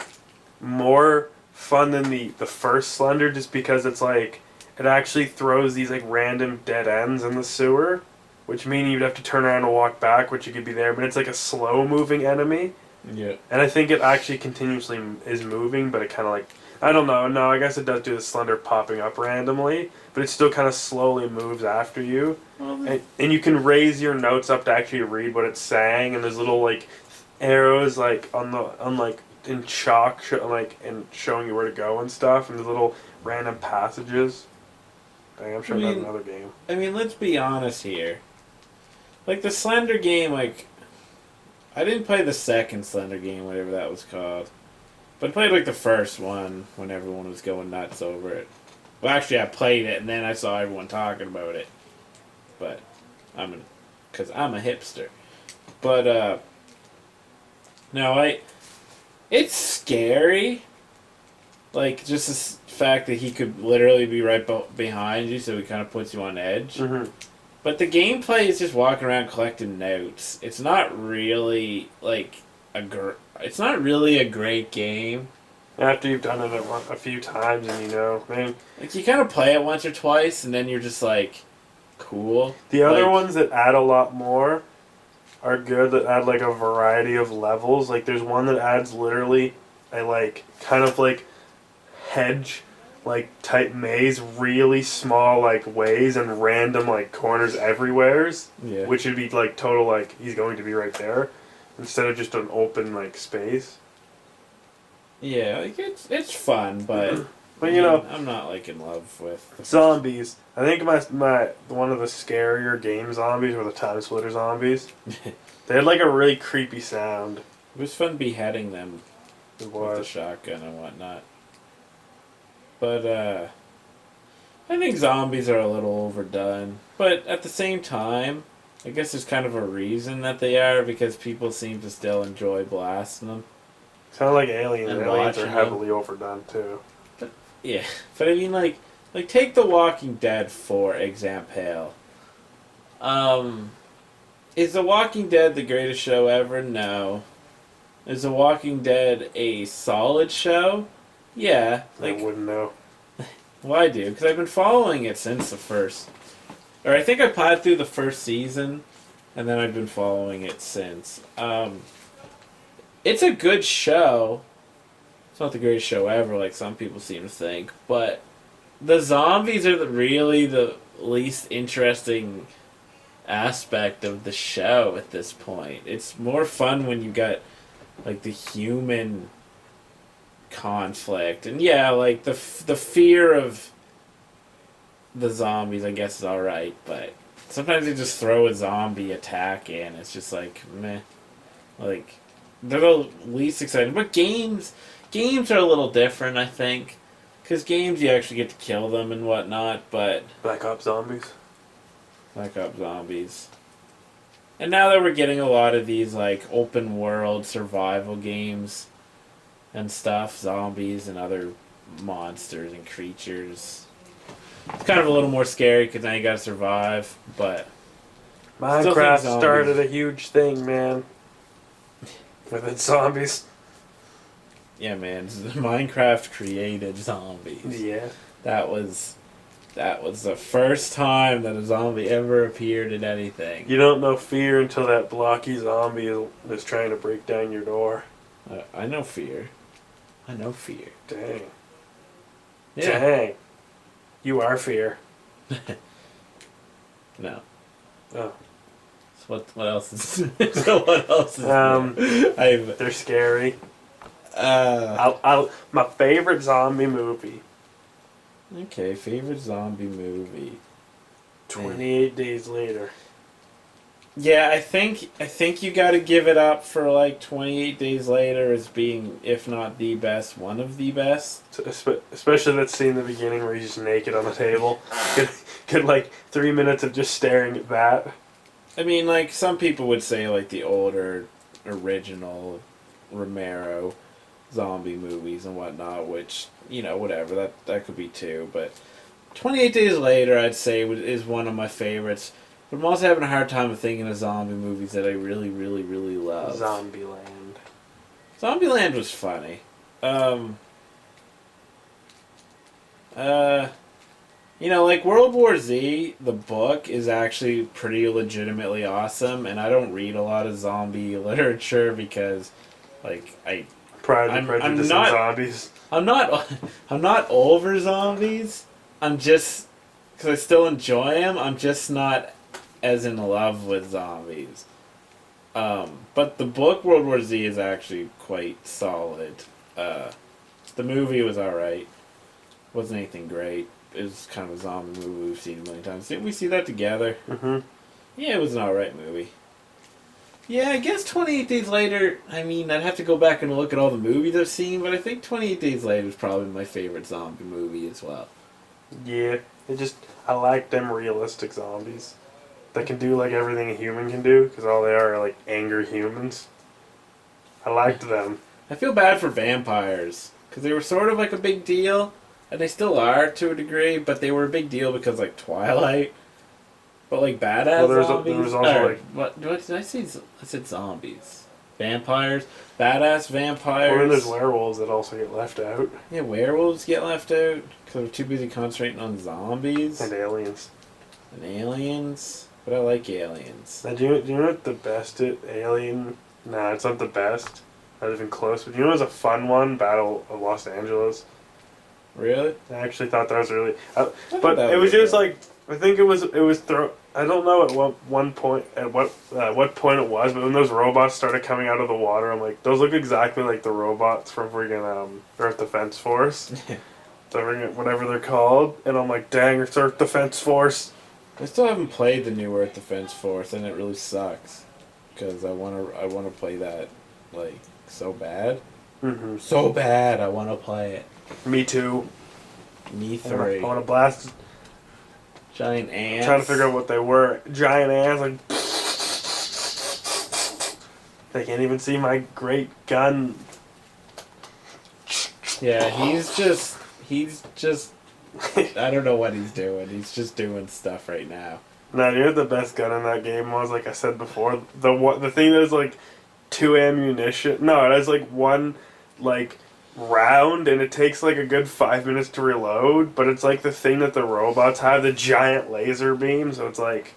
more fun than the first Slender, just because it's like it actually throws these like random dead ends in the sewer, which means you'd have to turn around and walk back, which you could be there, but it's like a slow moving enemy. Yeah. And I think it actually continuously is moving, but it kind of like, I don't know. No, I guess it does do the Slender popping up randomly, but it still kind of slowly moves after you. Well, And you can raise your notes up to actually read what it's saying, and there's little like arrows like on like in chalk, and showing you where to go and stuff, and there's little random passages. Dang, I'm sure that's another game. I mean, let's be honest here. Like the Slender game, like I didn't play the second Slender game, whatever that was called. But I played like the first one when everyone was going nuts over it. Well, actually, I played it and then I saw everyone talking about it. But because I'm a hipster. But no, it's scary. Like just the fact that he could literally be right behind you, so he kind of puts you on edge. Mm-hmm. But the gameplay is just walking around collecting notes. It's not really like it's not really a great game. After you've done it a few times, and man. Like you kind of play it once or twice, and then you're just like, cool. The other ones that add a lot more are good. That add like a variety of levels. Like there's one that adds literally a like kind of like hedge, like type maze, really small like ways and random like corners everywheres. Yeah. Which would be like total like he's going to be right there, instead of just an open like space. Yeah, like it's fun, but I'm not like in love with zombies. I think my one of the scarier game zombies were the Time Splitter zombies. They had like a really creepy sound. It was fun beheading them It with the shotgun and whatnot. But I think zombies are a little overdone. But at the same time, I guess there's kind of a reason that they are, because people seem to still enjoy blasting them. Sound like Aliens. And Aliens are watching heavily overdone too. Yeah, but I mean, like take The Walking Dead for example. Is The Walking Dead the greatest show ever? No. Is The Walking Dead a solid show? Yeah. I wouldn't know. Well, I do, because I've been following it since the first. Or I think I plowed through the first season, and then I've been following it since. It's a good show. It's not the greatest show ever, like some people seem to think, but the zombies are really the least interesting aspect of the show at this point. It's more fun when you got like the human conflict, and yeah, like the fear of the zombies, I guess, is all right, but sometimes they just throw a zombie attack in. It's just like meh. Like they're the least exciting. But games are a little different, I think, because games you actually get to kill them and whatnot. But Black Ops Zombies. And now that we're getting a lot of these like open world survival games and stuff, zombies and other monsters and creatures, it's kind of a little more scary because now you gotta survive. But Minecraft started a huge thing, man. With its zombies. Yeah, man. Minecraft created zombies. Yeah. That was the first time that a zombie ever appeared in anything. You don't know fear until that blocky zombie is trying to break down your door. I know fear. I know fear. Dang. Yeah. Dang. You are fear. No. Oh. So what else is? So what else is? They're scary. Uh. My favorite zombie movie. Okay, favorite zombie movie. 28 Days Later. Yeah, I think you got to give it up for like 28 Days Later as being, if not the best, one of the best. Especially that scene in the beginning where he's just naked on the table. Good like 3 minutes of just staring at that. I mean, like, some people would say like the older original Romero zombie movies and whatnot, which, you know, whatever, that could be too, but 28 Days Later, I'd say, is one of my favorites. But I'm also having a hard time thinking of zombie movies that I really, really, really love. Zombieland. Zombieland was funny. You know, like World War Z, the book is actually pretty legitimately awesome, and I don't read a lot of zombie literature because, like, Pride and Prejudice and zombies. I'm not over zombies. I'm just, because I still enjoy them. I'm just not as in love with zombies. But the book World War Z is actually quite solid. The movie was alright. Wasn't anything great. It was kind of a zombie movie we've seen a million times. Didn't we see that together? Mm-hmm. Yeah, it was an alright movie. Yeah, I guess 28 Days Later, I mean, I'd have to go back and look at all the movies I've seen, but I think 28 Days Later is probably my favorite zombie movie as well. Yeah, I like them realistic zombies. That can do like everything a human can do, because all they are like angry humans. I liked them. I feel bad for vampires, because they were sort of like a big deal, and they still are to a degree, but they were a big deal because like Twilight. But like badass zombies. There was also like what did I say? I said zombies, vampires, badass vampires. Well, then there's werewolves that also get left out. Yeah, werewolves get left out because they're too busy concentrating on zombies And aliens. And aliens. But I like aliens. Now, do you know what the best Alien? Nah, it's not the best. Not even close. But you know, it was a fun one. Battle of Los Angeles. Really? I actually thought that was really. But it was just like, I think it was I don't know at what point it was, but when those robots started coming out of the water, I'm like, those look exactly like the robots from friggin' Earth Defense Force. Whatever they're called, and I'm like, dang, it's Earth Defense Force. I still haven't played the new Earth Defense Force, and it really sucks because I wanna play that like so bad. Mm-hmm. So bad, I wanna play it. Me too. Me three. I wanna blast. Giant ants. Trying to figure out what they were. Giant ants, like. They can't even see my great gun. Yeah, he's just. I don't know what he's doing. He's just doing stuff right now. No, you know what the best gun in that game was? Like I said before, the thing that's like 2 ammunition. No, it has like 1 like round, and it takes like a good 5 minutes to reload. But it's like the thing that the robots have, the giant laser beam. So it's like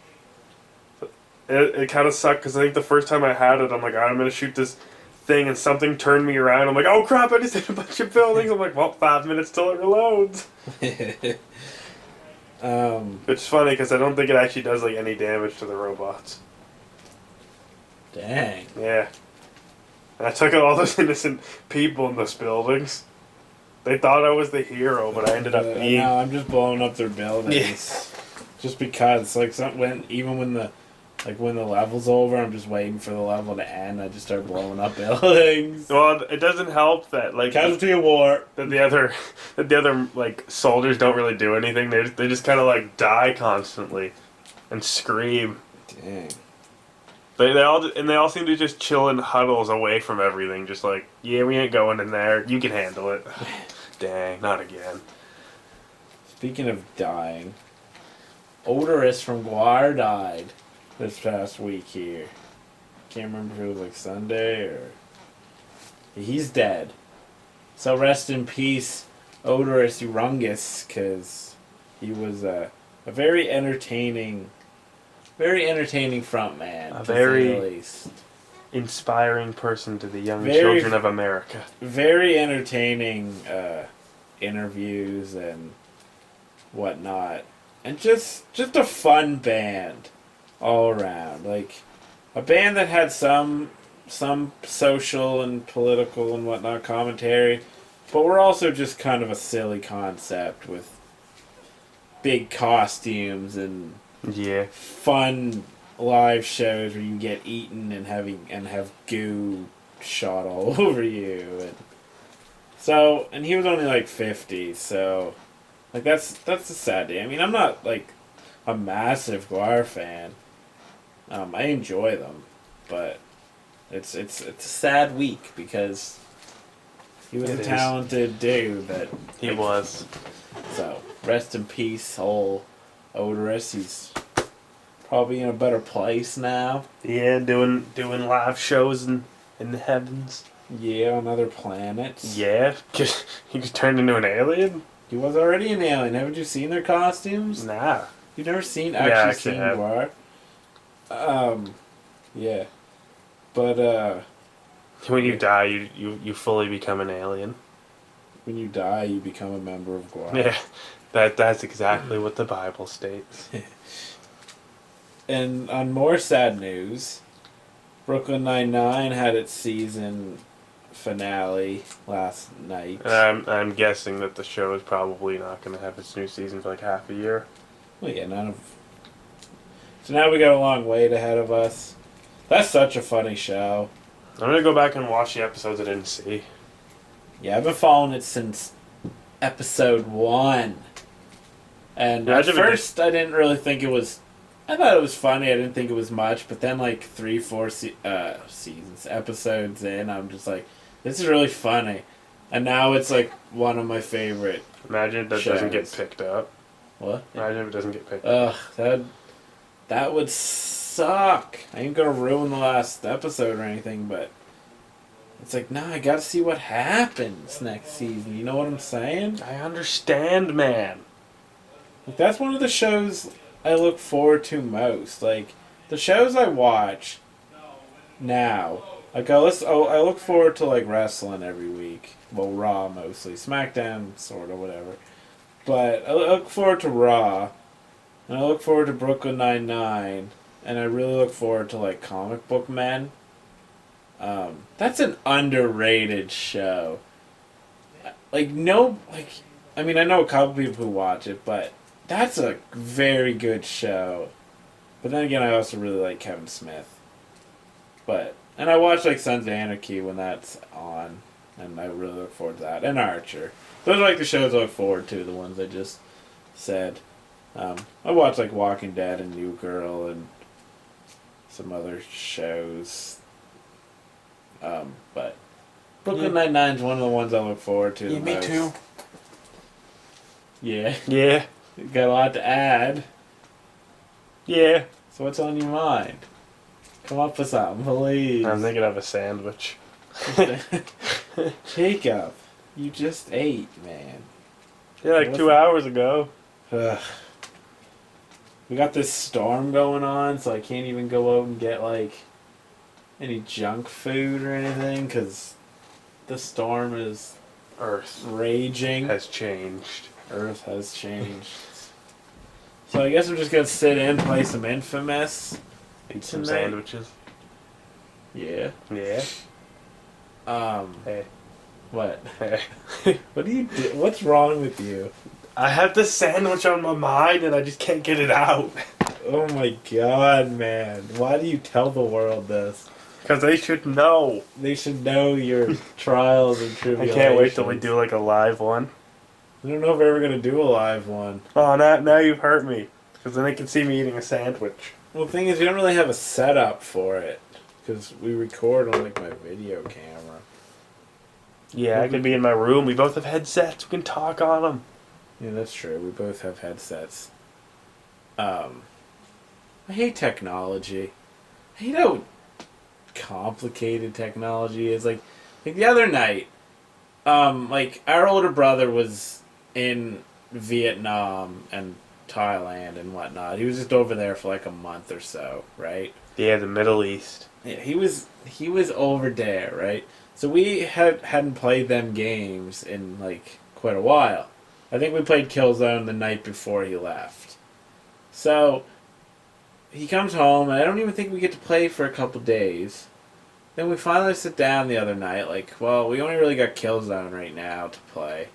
it kind of sucked because I think the first time I had it, I'm like, all right, I'm gonna shoot this thing, and something turned me around. I'm like, oh crap! I just hit a bunch of buildings. I'm like, well, 5 minutes till it reloads. It's funny because I don't think it actually does like any damage to the robots. Dang. Yeah. And I took out all those innocent people in those buildings. They thought I was the hero, but I ended up being. No, I'm just blowing up their buildings. Yes. Just because, like, when the level's over, I'm just waiting for the level to end. I just start blowing up buildings. Well, it doesn't help that like casualty of war. That the other like soldiers don't really do anything. They just kind of like die constantly, and scream. Dang. They all seem to just chill in huddles away from everything. Just like, yeah, we ain't going in there. You can handle it. Dang, not again. Speaking of dying, Odorous from Guar died this past week here. Can't remember if it was like Sunday or... He's dead. So rest in peace, Odorous Urungus, because he was a very entertaining front man, A to say very the least. inspiring person to the young Very- children of America. Very entertaining interviews and whatnot, and just a fun band all around. Like a band that had some social and political and whatnot commentary, but we're also just kind of a silly concept with big costumes and Yeah. fun live shows where you can get eaten and have goo shot all over you. And so, and he was only like 50, so like that's a sad day. I mean, I'm not like a massive Guar fan. I enjoy them, but it's a sad week because he was It a is. talented dude that He was. So rest in peace, whole Odorous. He's probably in a better place now. Yeah, doing live shows in the heavens. Yeah, on other planets. Yeah. He just turned into an alien? He was already an alien. Haven't you seen their costumes? Nah. You've never seen Yeah, actually actually seen have. Guar? Yeah. But When you die, you fully become an alien. when you die, you become a member of Guar. Yeah. That's exactly what the Bible states. And on more sad news, Brooklyn Nine-Nine had its season finale last night. I'm guessing that the show is probably not going to have its new season for like half a year. Well, yeah, So now we got a long wait ahead of us. That's such a funny show. I'm going to go back and watch the episodes I didn't see. Yeah, I've been following it since episode 1. And Yeah, at first, I didn't really think it was... I thought it was funny. I didn't think it was much. But then, like, 3-4 episodes in, I'm just like, this is really funny. And now it's, like, one of my favorite. Imagine if that doesn't get shows. picked up. What? Imagine if it doesn't get picked up. Ugh, that would suck. I ain't gonna ruin the last episode or anything, but it's like, nah, I gotta see what happens next season. You know what I'm saying? I understand, man. Like, that's one of the shows I look forward to most. Like, the shows I watch now, like, I look forward to, like, wrestling every week. Well, Raw mostly. SmackDown, sort of, whatever. But I look forward to Raw, and I look forward to Brooklyn Nine-Nine, and I really look forward to, like, Comic Book Men. That's an underrated show. I know a couple people who watch it, but that's a very good show. But then again, I also really like Kevin Smith. And I watch, like, Sons of Anarchy when that's on, and I really look forward to that. And Archer. Those are, like, the shows I look forward to, the ones I just said. I watch, like, Walking Dead and New Girl and some other shows. But Brooklyn Nine-Nine's one of the ones I look forward to the me most. too. Yeah. Yeah. Got a lot to add. Yeah. So what's on your mind? Come up with something, please. I'm thinking of a sandwich. Jacob, you just ate, man. Yeah, like 2 hours ago. Ugh. We got this storm going on, so I can't even go out and get, like, any junk food or anything, because the storm is Earth raging. has changed. Earth has changed. So I guess we're just going to sit in, play some Infamous. Eat some Tonight. sandwiches. Yeah. Yeah. Hey. What? Hey. What do you do? What's wrong with you? I have the sandwich on my mind and I just can't get it out. Oh my god, man. Why do you tell the world this? Because they should know. They should know your trials and I tribulations. can't wait till we do like a live one. I don't know if we're ever going to do a live one. Oh, now you've hurt me. Because then they can see me eating a sandwich. Well, the thing is, we don't really have a setup for it. Because we record on, like, my video camera. Yeah, I could be in my room. We both have headsets. We can talk on them. Yeah, that's true. We both have headsets. I hate technology. I hate how complicated technology is. Like the other night, Like our older brother was in Vietnam and Thailand and whatnot. He was just over there for like a month or so, right? Yeah, the Middle East. Yeah, he was over there, right? So we hadn't played them games in like quite a while. I think we played Killzone the night before he left. So he comes home, and I don't even think we get to play for a couple days. Then we finally sit down the other night, like, well, we only really got Killzone right now to play.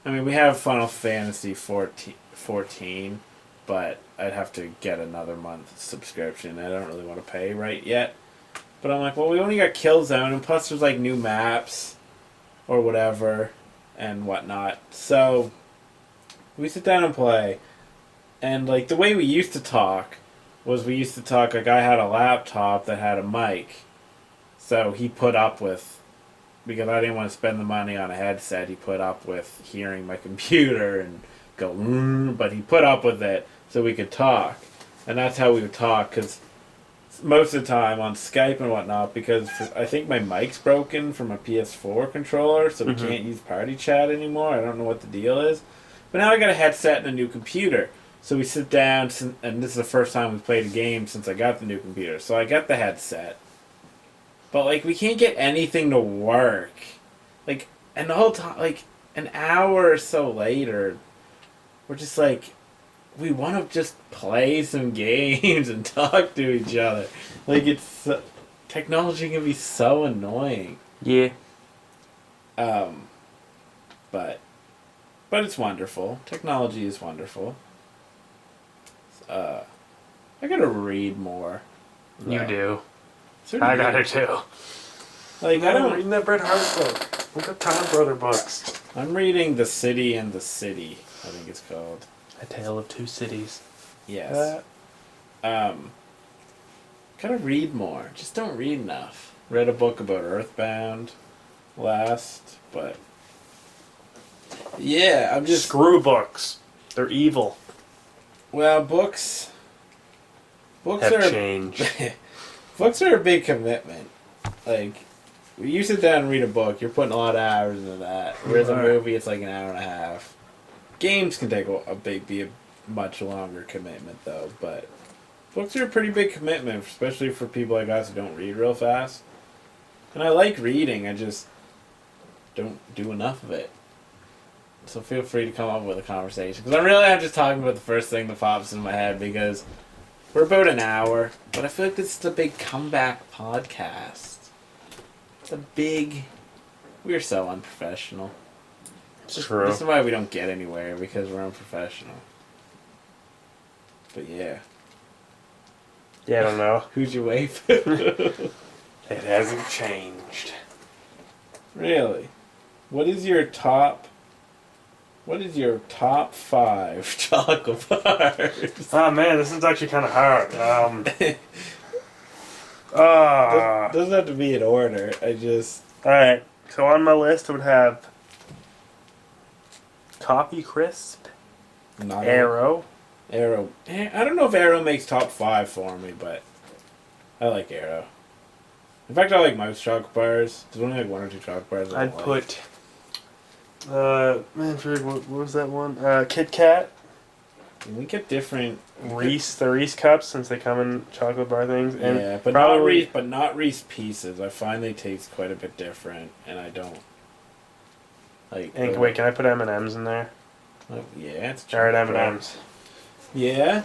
I mean, we have Final Fantasy 14, but I'd have to get another month subscription. I don't really want to pay right yet. But I'm like, well, we only got Killzone, and plus there's like new maps or whatever and whatnot. So we sit down and play, and like the way we used to talk was we used to talk like I had a laptop that had a mic, so he put up with, because I didn't want to spend the money on a headset. He put up with hearing my computer and go, but he put up with it so we could talk, and that's how we would talk because most of the time on Skype and whatnot, because I think my mic's broken from a PS4 controller, so we can't use party chat anymore. I don't know what the deal is. But now I got a headset and a new computer. So we sit down, and this is the first time we've played a game since I got the new computer. So I got the headset. But, like, we can't get anything to work. Like, and the whole time, like, an hour or so later, we're just like, we want to just play some games and talk to each other. Like, technology can be so annoying. Yeah. But it's wonderful. Technology is wonderful. I gotta read more. You do. Sort of I got it too. Like, I'm reading that Bret Hart book. Look at Time Brother books. I'm reading The City and the City, I think it's called. A Tale of Two Cities. Yes. Gotta read more. Just don't read enough. Read a book about Earthbound last, but yeah, I'm just Screw books. They're evil. well, books Have are changed. books are a big commitment. Like, when you sit down and read a book, you're putting a lot of hours into that. Whereas a movie, it's like an hour and a half. Games can take be a much longer commitment though, but books are a pretty big commitment, especially for people like us who don't read real fast. And I like reading, I just don't do enough of it. So feel free to come up with a conversation, because I'm just talking about the first thing that pops in my head, because we're about an hour, but I feel like this is a big comeback podcast. We're so unprofessional. It's true. This is why we don't get anywhere, because we're unprofessional. But yeah. Yeah, I don't know. Who's your wife? It hasn't changed. Really? What is your top 5 chocolate bars? Oh man, this is actually kind of hard. Doesn't have to be in order. Alright, so on my list I would have Coffee Crisp, Not Arrow. Arrow. I don't know if Arrow makes top 5 for me, but I like Arrow. In fact, I like most chocolate bars. There's only like 1 or 2 chocolate bars I I'd don't put, what was that one? Kit Kat, like. We get different the Reese cups, since they come in chocolate bar things, and yeah, but probably not Reese Pieces. I find they taste quite a bit different, and I don't like. And wait, can I put M&Ms in there? Oh, yeah, it's Alright, chocolate bar. M&Ms. Yeah,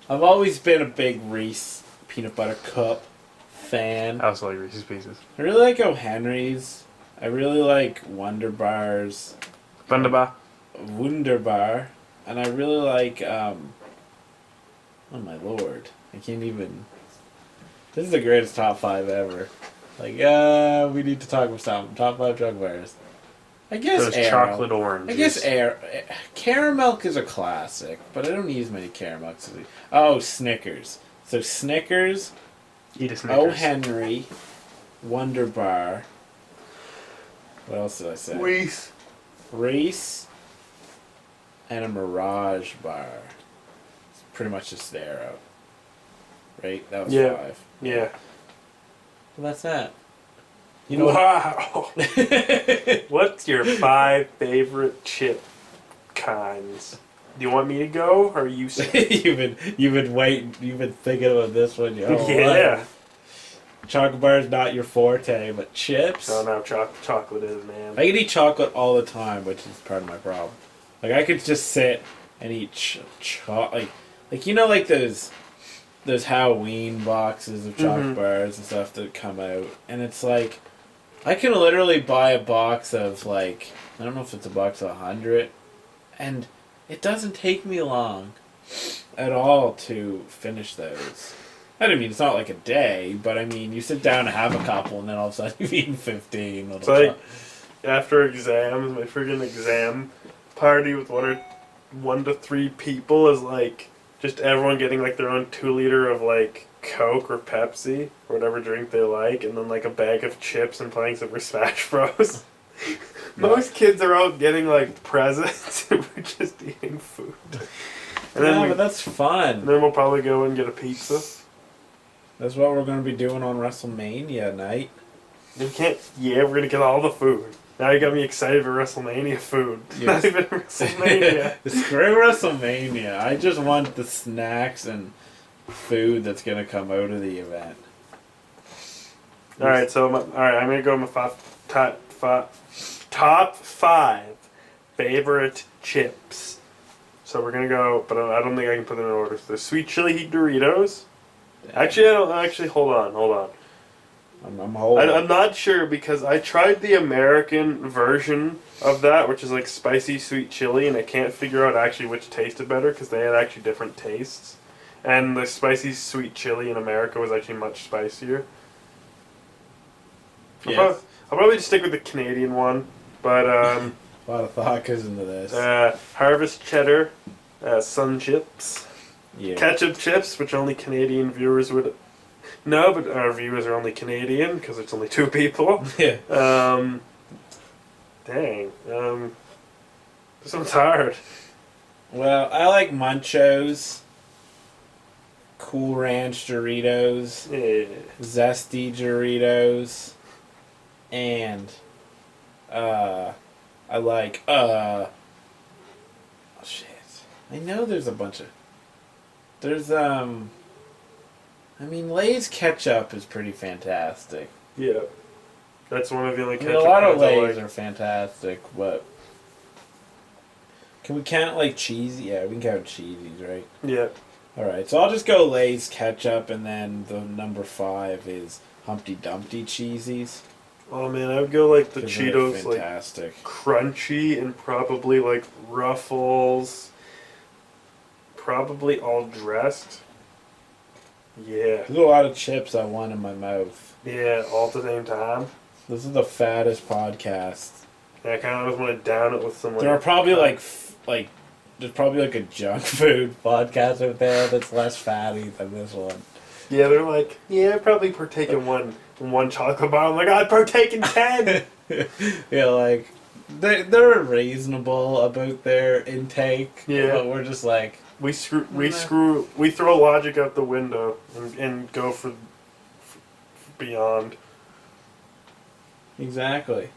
I've always been a big Reese peanut butter cup fan. I also like Reese's Pieces. I really like O. Henry's. I really like Wunderbar's. Wunderbar. Wunderbar. And I really like, oh my lord. I can't even. This is the greatest top 5 ever. Like, we need to talk about something. Top 5 chocolate bars. I guess Those Arrow. chocolate oranges. I guess Caramel is a classic, but I don't use many caramel. Oh, Snickers. So Snickers, Eat a Snickers. O. Henry, Wunderbar. What else did I say? Reese, and a Mirage bar. It's pretty much just the Arrow. Right? That was 5. Yeah. Well, that's that. You know wow. What What's your 5 favorite chip kinds? Do you want me to go or you say? you've been waiting. You've been thinking about this one your whole Yeah. life. Chocolate bars not your forte, but chips. No, chocolate is, man. I can eat chocolate all the time, which is part of my problem. Like I could just sit and eat like you know, like those Halloween boxes of chocolate bars and stuff that come out, and it's like I can literally buy a box of like I don't know if it's a box of 100, and it doesn't take me long at all to finish those. I mean, it's not like a day, but I mean, you sit down and have a couple, and then all of a sudden you've eaten 15. It's like after exams, my friggin' exam party with 1 to 3 people is like just everyone getting like their own 2 liter of like Coke or Pepsi or whatever drink they like, and then like a bag of chips and playing Super Smash Bros. Most kids are out getting like presents, and we're just eating food. And then but that's fun. And then we'll probably go and get a pizza. That's what we're going to be doing on WrestleMania night. We can't. Yeah, we're gonna get all the food. Now you got me excited for WrestleMania food. Yes. Not even WrestleMania. Screw WrestleMania. I just want the snacks and food that's going to come out of the event. All right, so I'm gonna go with my top 5 favorite chips. So we're gonna go, but I don't think I can put them in order. So there's sweet chili heat Doritos. Actually, I don't. Actually, hold on. I'm holding. I'm not sure because I tried the American version of that, which is like spicy sweet chili, and I can't figure out actually which tasted better because they had actually different tastes. And the spicy sweet chili in America was actually much spicier. Yes. I'll probably just stick with the Canadian one, but A lot of thought goes into this. Harvest cheddar, sun chips. Yeah. Ketchup chips, which only Canadian viewers would know, but our viewers are only Canadian because it's only 2 people. Yeah. Dang. This one's hard. Well, I like Munchos, Cool Ranch Doritos, Yeah. Zesty Doritos, and I like oh shit. I know there's a bunch of there's I mean Lay's ketchup is pretty fantastic. Yeah. That's one of the only I ketchup mean, a lot of kinds I Lay's like. are fantastic, but can we count like cheesy? Yeah, we can count cheesies, right? Yeah. Alright, so I'll just go Lay's ketchup, and then the number 5 is Humpty Dumpty cheesies. Oh man, I would go like the 'Cause they're Cheetos, like fantastic. crunchy, and probably like Ruffles. Probably all dressed. Yeah. There's a lot of chips I want in my mouth. Yeah, all at the same time. This is the fattest podcast. Yeah, I kind of just want to down it with some like... There are probably there's probably like a junk food podcast out there that's less fatty than this one. Yeah, they're like, yeah, I'd probably partake in one chocolate bar. I'm like, I'd partake in 10! Yeah, like, they're reasonable about their intake. Yeah. But we're just like... We throw logic out the window and go for beyond. Exactly.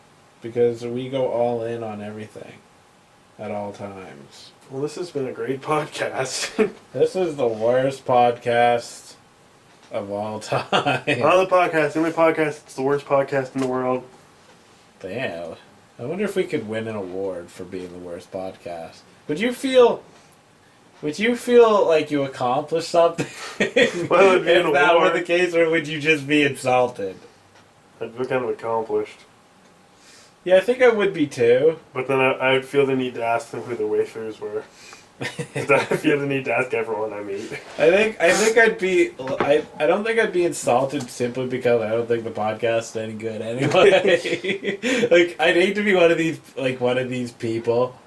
Because we go all in on everything. At all times. Well, this has been a great podcast. This is the worst podcast of all time. On the podcast, the only podcast, it's the worst podcast in the world. Damn. I wonder if we could win an award for being the worst podcast. Would you feel like you accomplished something? Well, it'd be if an that award. were the case, or would you just be insulted? I'd feel kind of accomplished. Yeah, I think I would be too. But then I would feel the need to ask them who the waiters were. I feel the need to ask everyone I meet. I think I'd be. I don't think I'd be insulted simply because I don't think the podcast is any good anyway. Like I'd hate to be one of these people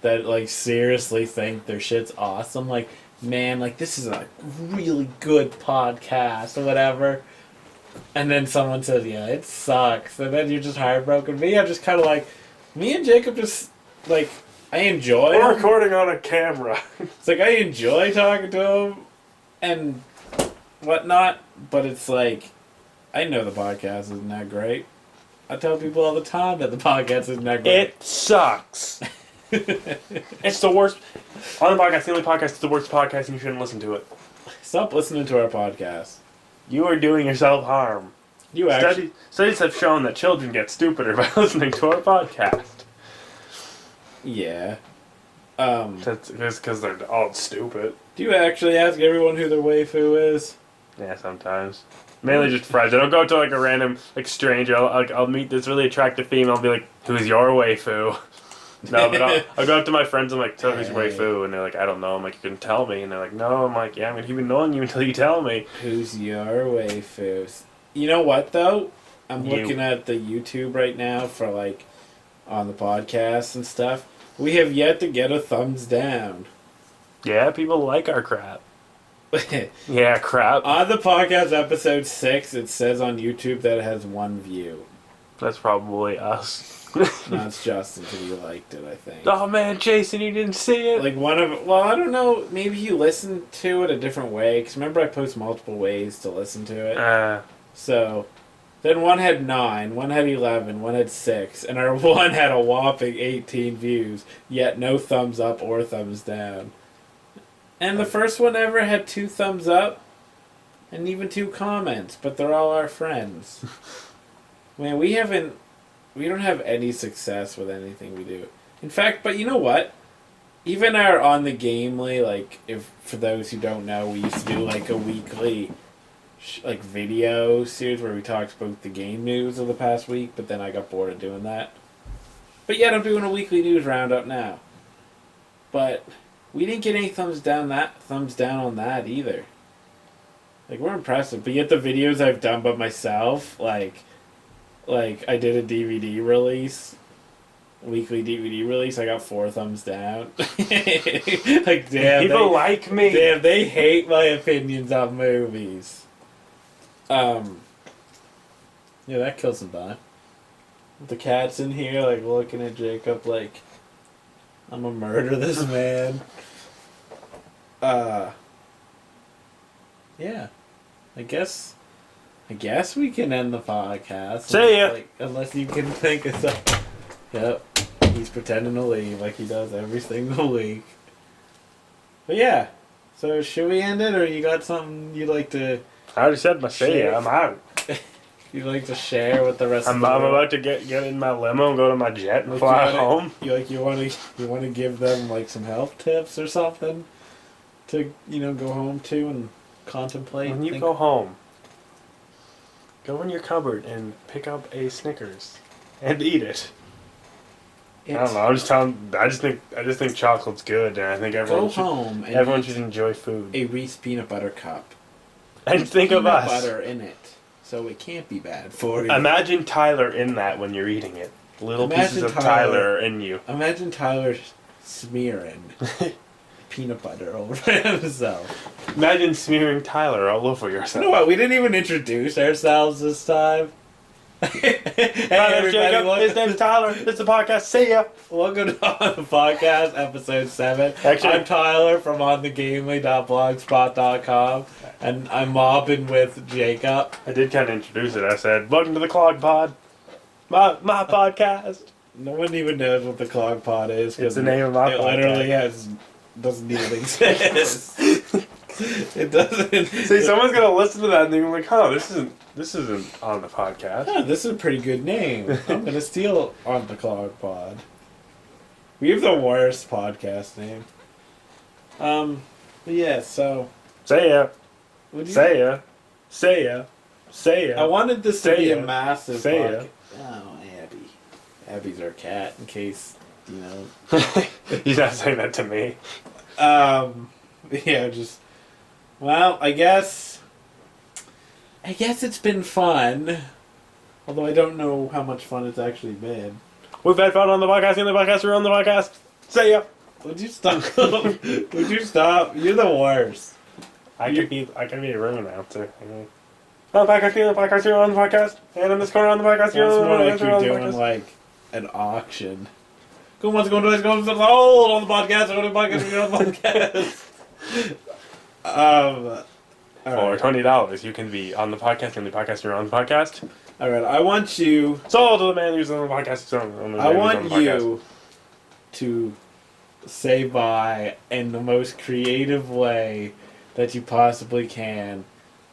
that like seriously think their shit's awesome. Like man, like this is a really good podcast or whatever. And then someone says, yeah, it sucks. And then you're just heartbroken. Me, I'm just kind of like, me and Jacob just, like, I enjoy We're him. recording on a camera. It's like, I enjoy talking to him and whatnot. But it's like, I know the podcast isn't that great. I tell people all the time that the podcast is not great. It sucks. It's the worst. On the podcast, the only podcast is the worst podcast, and you shouldn't listen to it. Stop listening to our podcast. You are doing yourself harm. You actually... Studies have shown that children get stupider by listening to our podcast. Yeah. That's because they're all stupid. Do you actually ask everyone who their waifu is? Yeah, sometimes. Mainly just friends. I don't go to like a random like stranger. I'll meet this really attractive female and be like, "Who's your waifu?" No, but I'll go up to my friends and I'm like, "So who's your waifu?" And they're like, "I don't know." I'm like, "You can tell me." And they're like, "No." I'm like, "Yeah, I'm gonna keep knowing you until you tell me." Who's your waifu? You know what though? I'm looking at the YouTube right now for like on the podcast and stuff. We have yet to get a thumbs down. Yeah, people like our crap. Yeah, crap. On the podcast episode 6, it says on YouTube that it has 1 view. That's probably us. No, it's Justin, because you liked it, I think. Oh man, Jason, you didn't see it? Like well, I don't know, maybe you listened to it a different way, because remember I post multiple ways to listen to it? So, then one had 9, one had 11, one had 6, and our one had a whopping 18 views, yet no thumbs up or thumbs down. And the first one ever had 2 thumbs up, and even 2 comments, but they're all our friends. Man, we don't have any success with anything we do. In fact, but you know what? Even our On the Gamely, like, if for those who don't know, we used to do like a weekly like video series where we talked about the game news of the past week, but then I got bored of doing that. But yet I'm doing a weekly news roundup now. But we didn't get any thumbs down on that either. Like, we're impressive. But yet the videos I've done by myself, like I did a DVD release, a weekly DVD release, I got 4 thumbs down. Like, damn. People like me. Damn, they hate my opinions on movies. Yeah, that kills some time. The cat's in here, like, looking at Jacob like, I'm gonna murder this man. Yeah. I guess we can end the podcast. See ya. Like, unless you can think of something. Yep. He's pretending to leave like he does every single week. But yeah. So should we end it, or you got something you'd like to... I already said my say ya. I'm out. You'd like to share with the rest of I'm the world? about to get in my limo and go to my jet and fly home. You want to give them like some health tips or something to go home to and contemplate. When you go home, go in your cupboard and pick up a Snickers and eat it. I don't know. I'm just telling. I just think chocolate's good, and I think everyone should enjoy food. A Reese peanut butter cup. And think of us. Peanut butter in it, so it can't be bad for you. Imagine Tyler in that when you're eating it. Little pieces of Tyler in you. Imagine Tyler smearing peanut butter over himself. Imagine smearing Tyler all over yourself. You know what? We didn't even introduce ourselves this time. Hey, my name's Jacob. His name's Tyler. It's the podcast. See ya. Welcome to On the Podcast, episode 7. Actually, I'm Tyler from onthegamely.blogspot.com, and I'm mobbing with Jacob. I did kind of introduce it. I said, "Welcome to the Clog Pod, my podcast." No one even knows what the Clog Pod is. It's the name of my podcast. It literally doesn't even exist. It doesn't. See, someone's gonna listen to that and they're like, "Huh, this isn't on the podcast." Huh, this is a pretty good name. I'm gonna steal On the Clog Pod. We have the worst podcast name. But yeah, so Say ya. Say ya. Say ya. Say ya. I wanted this to be a ya. massive Say ya. podcast. Oh, Abby. Abby's our cat, in case, He's not saying that to me. Yeah, just... Well, I guess it's been fun. Although I don't know how much fun it's actually been. We've had fun on the podcast, we're on the podcast. See ya. Would you stop? Would you stop? You're the worst. I could be a room announcer. On the podcast, you're on the podcast. And in this corner on the podcast, you're on the podcast. It's more like you're doing like an auction. Go on the podcast, you're on the podcast, you're on the podcast. For $20, you can be on the podcast, you're on the podcast. All right, I want you. Sold to the man who's on the podcast. I want you to say bye in the most creative way that you possibly can,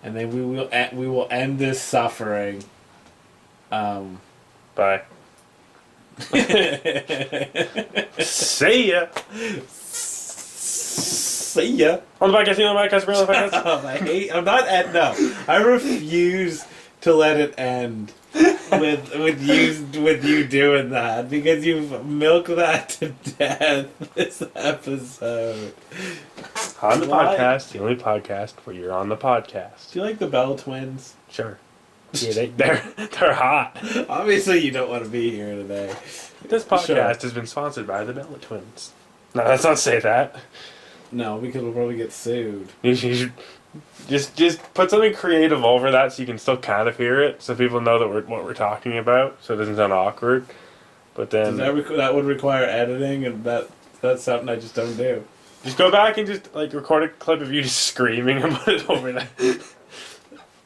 and then we will end this suffering. Bye. See ya. See ya. On the podcast, on the podcast, on the podcast. I'm not at no. I refuse to let it end with you doing that because you've milked that to death this episode. On the podcast, the only podcast where you're on the podcast. Do you like the Bell Twins? Sure. Yeah, they're hot. Obviously, you don't want to be here today. This podcast has been sponsored by the Bella Twins. No, let's not say that. No, because we'll probably get sued. You should just put something creative over that so you can still kind of hear it, so people know that what we're talking about, so it doesn't sound awkward. But then that would require editing, and that's something I just don't do. Just go back and just record a clip of you just screaming and put it over there.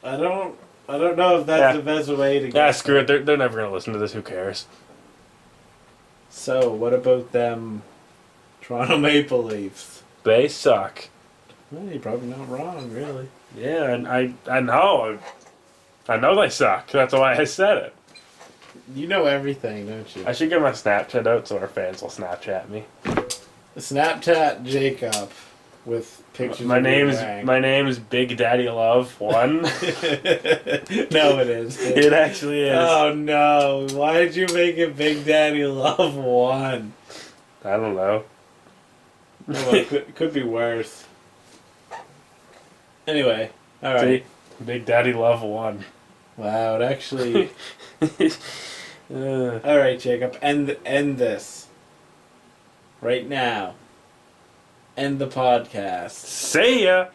I don't know if that's the best way to go. Yeah, screw it. They're never gonna listen to this. Who cares? So, what about them Toronto Maple Leafs? They suck. Well, you're probably not wrong, really. Yeah, and I know. I know they suck. That's why I said it. You know everything, don't you? I should get my Snapchat out so our fans will Snapchat me. Snapchat Jacob with pictures. My name's Big Daddy Love 1. No, it is. It actually is. Oh no! Why did you make it Big Daddy Love 1? I don't know. Well, it could be worse. Anyway, all right. See? Big Daddy Love 1. Wow, it actually. All right, Jacob. End this. Right now. End the podcast. See ya!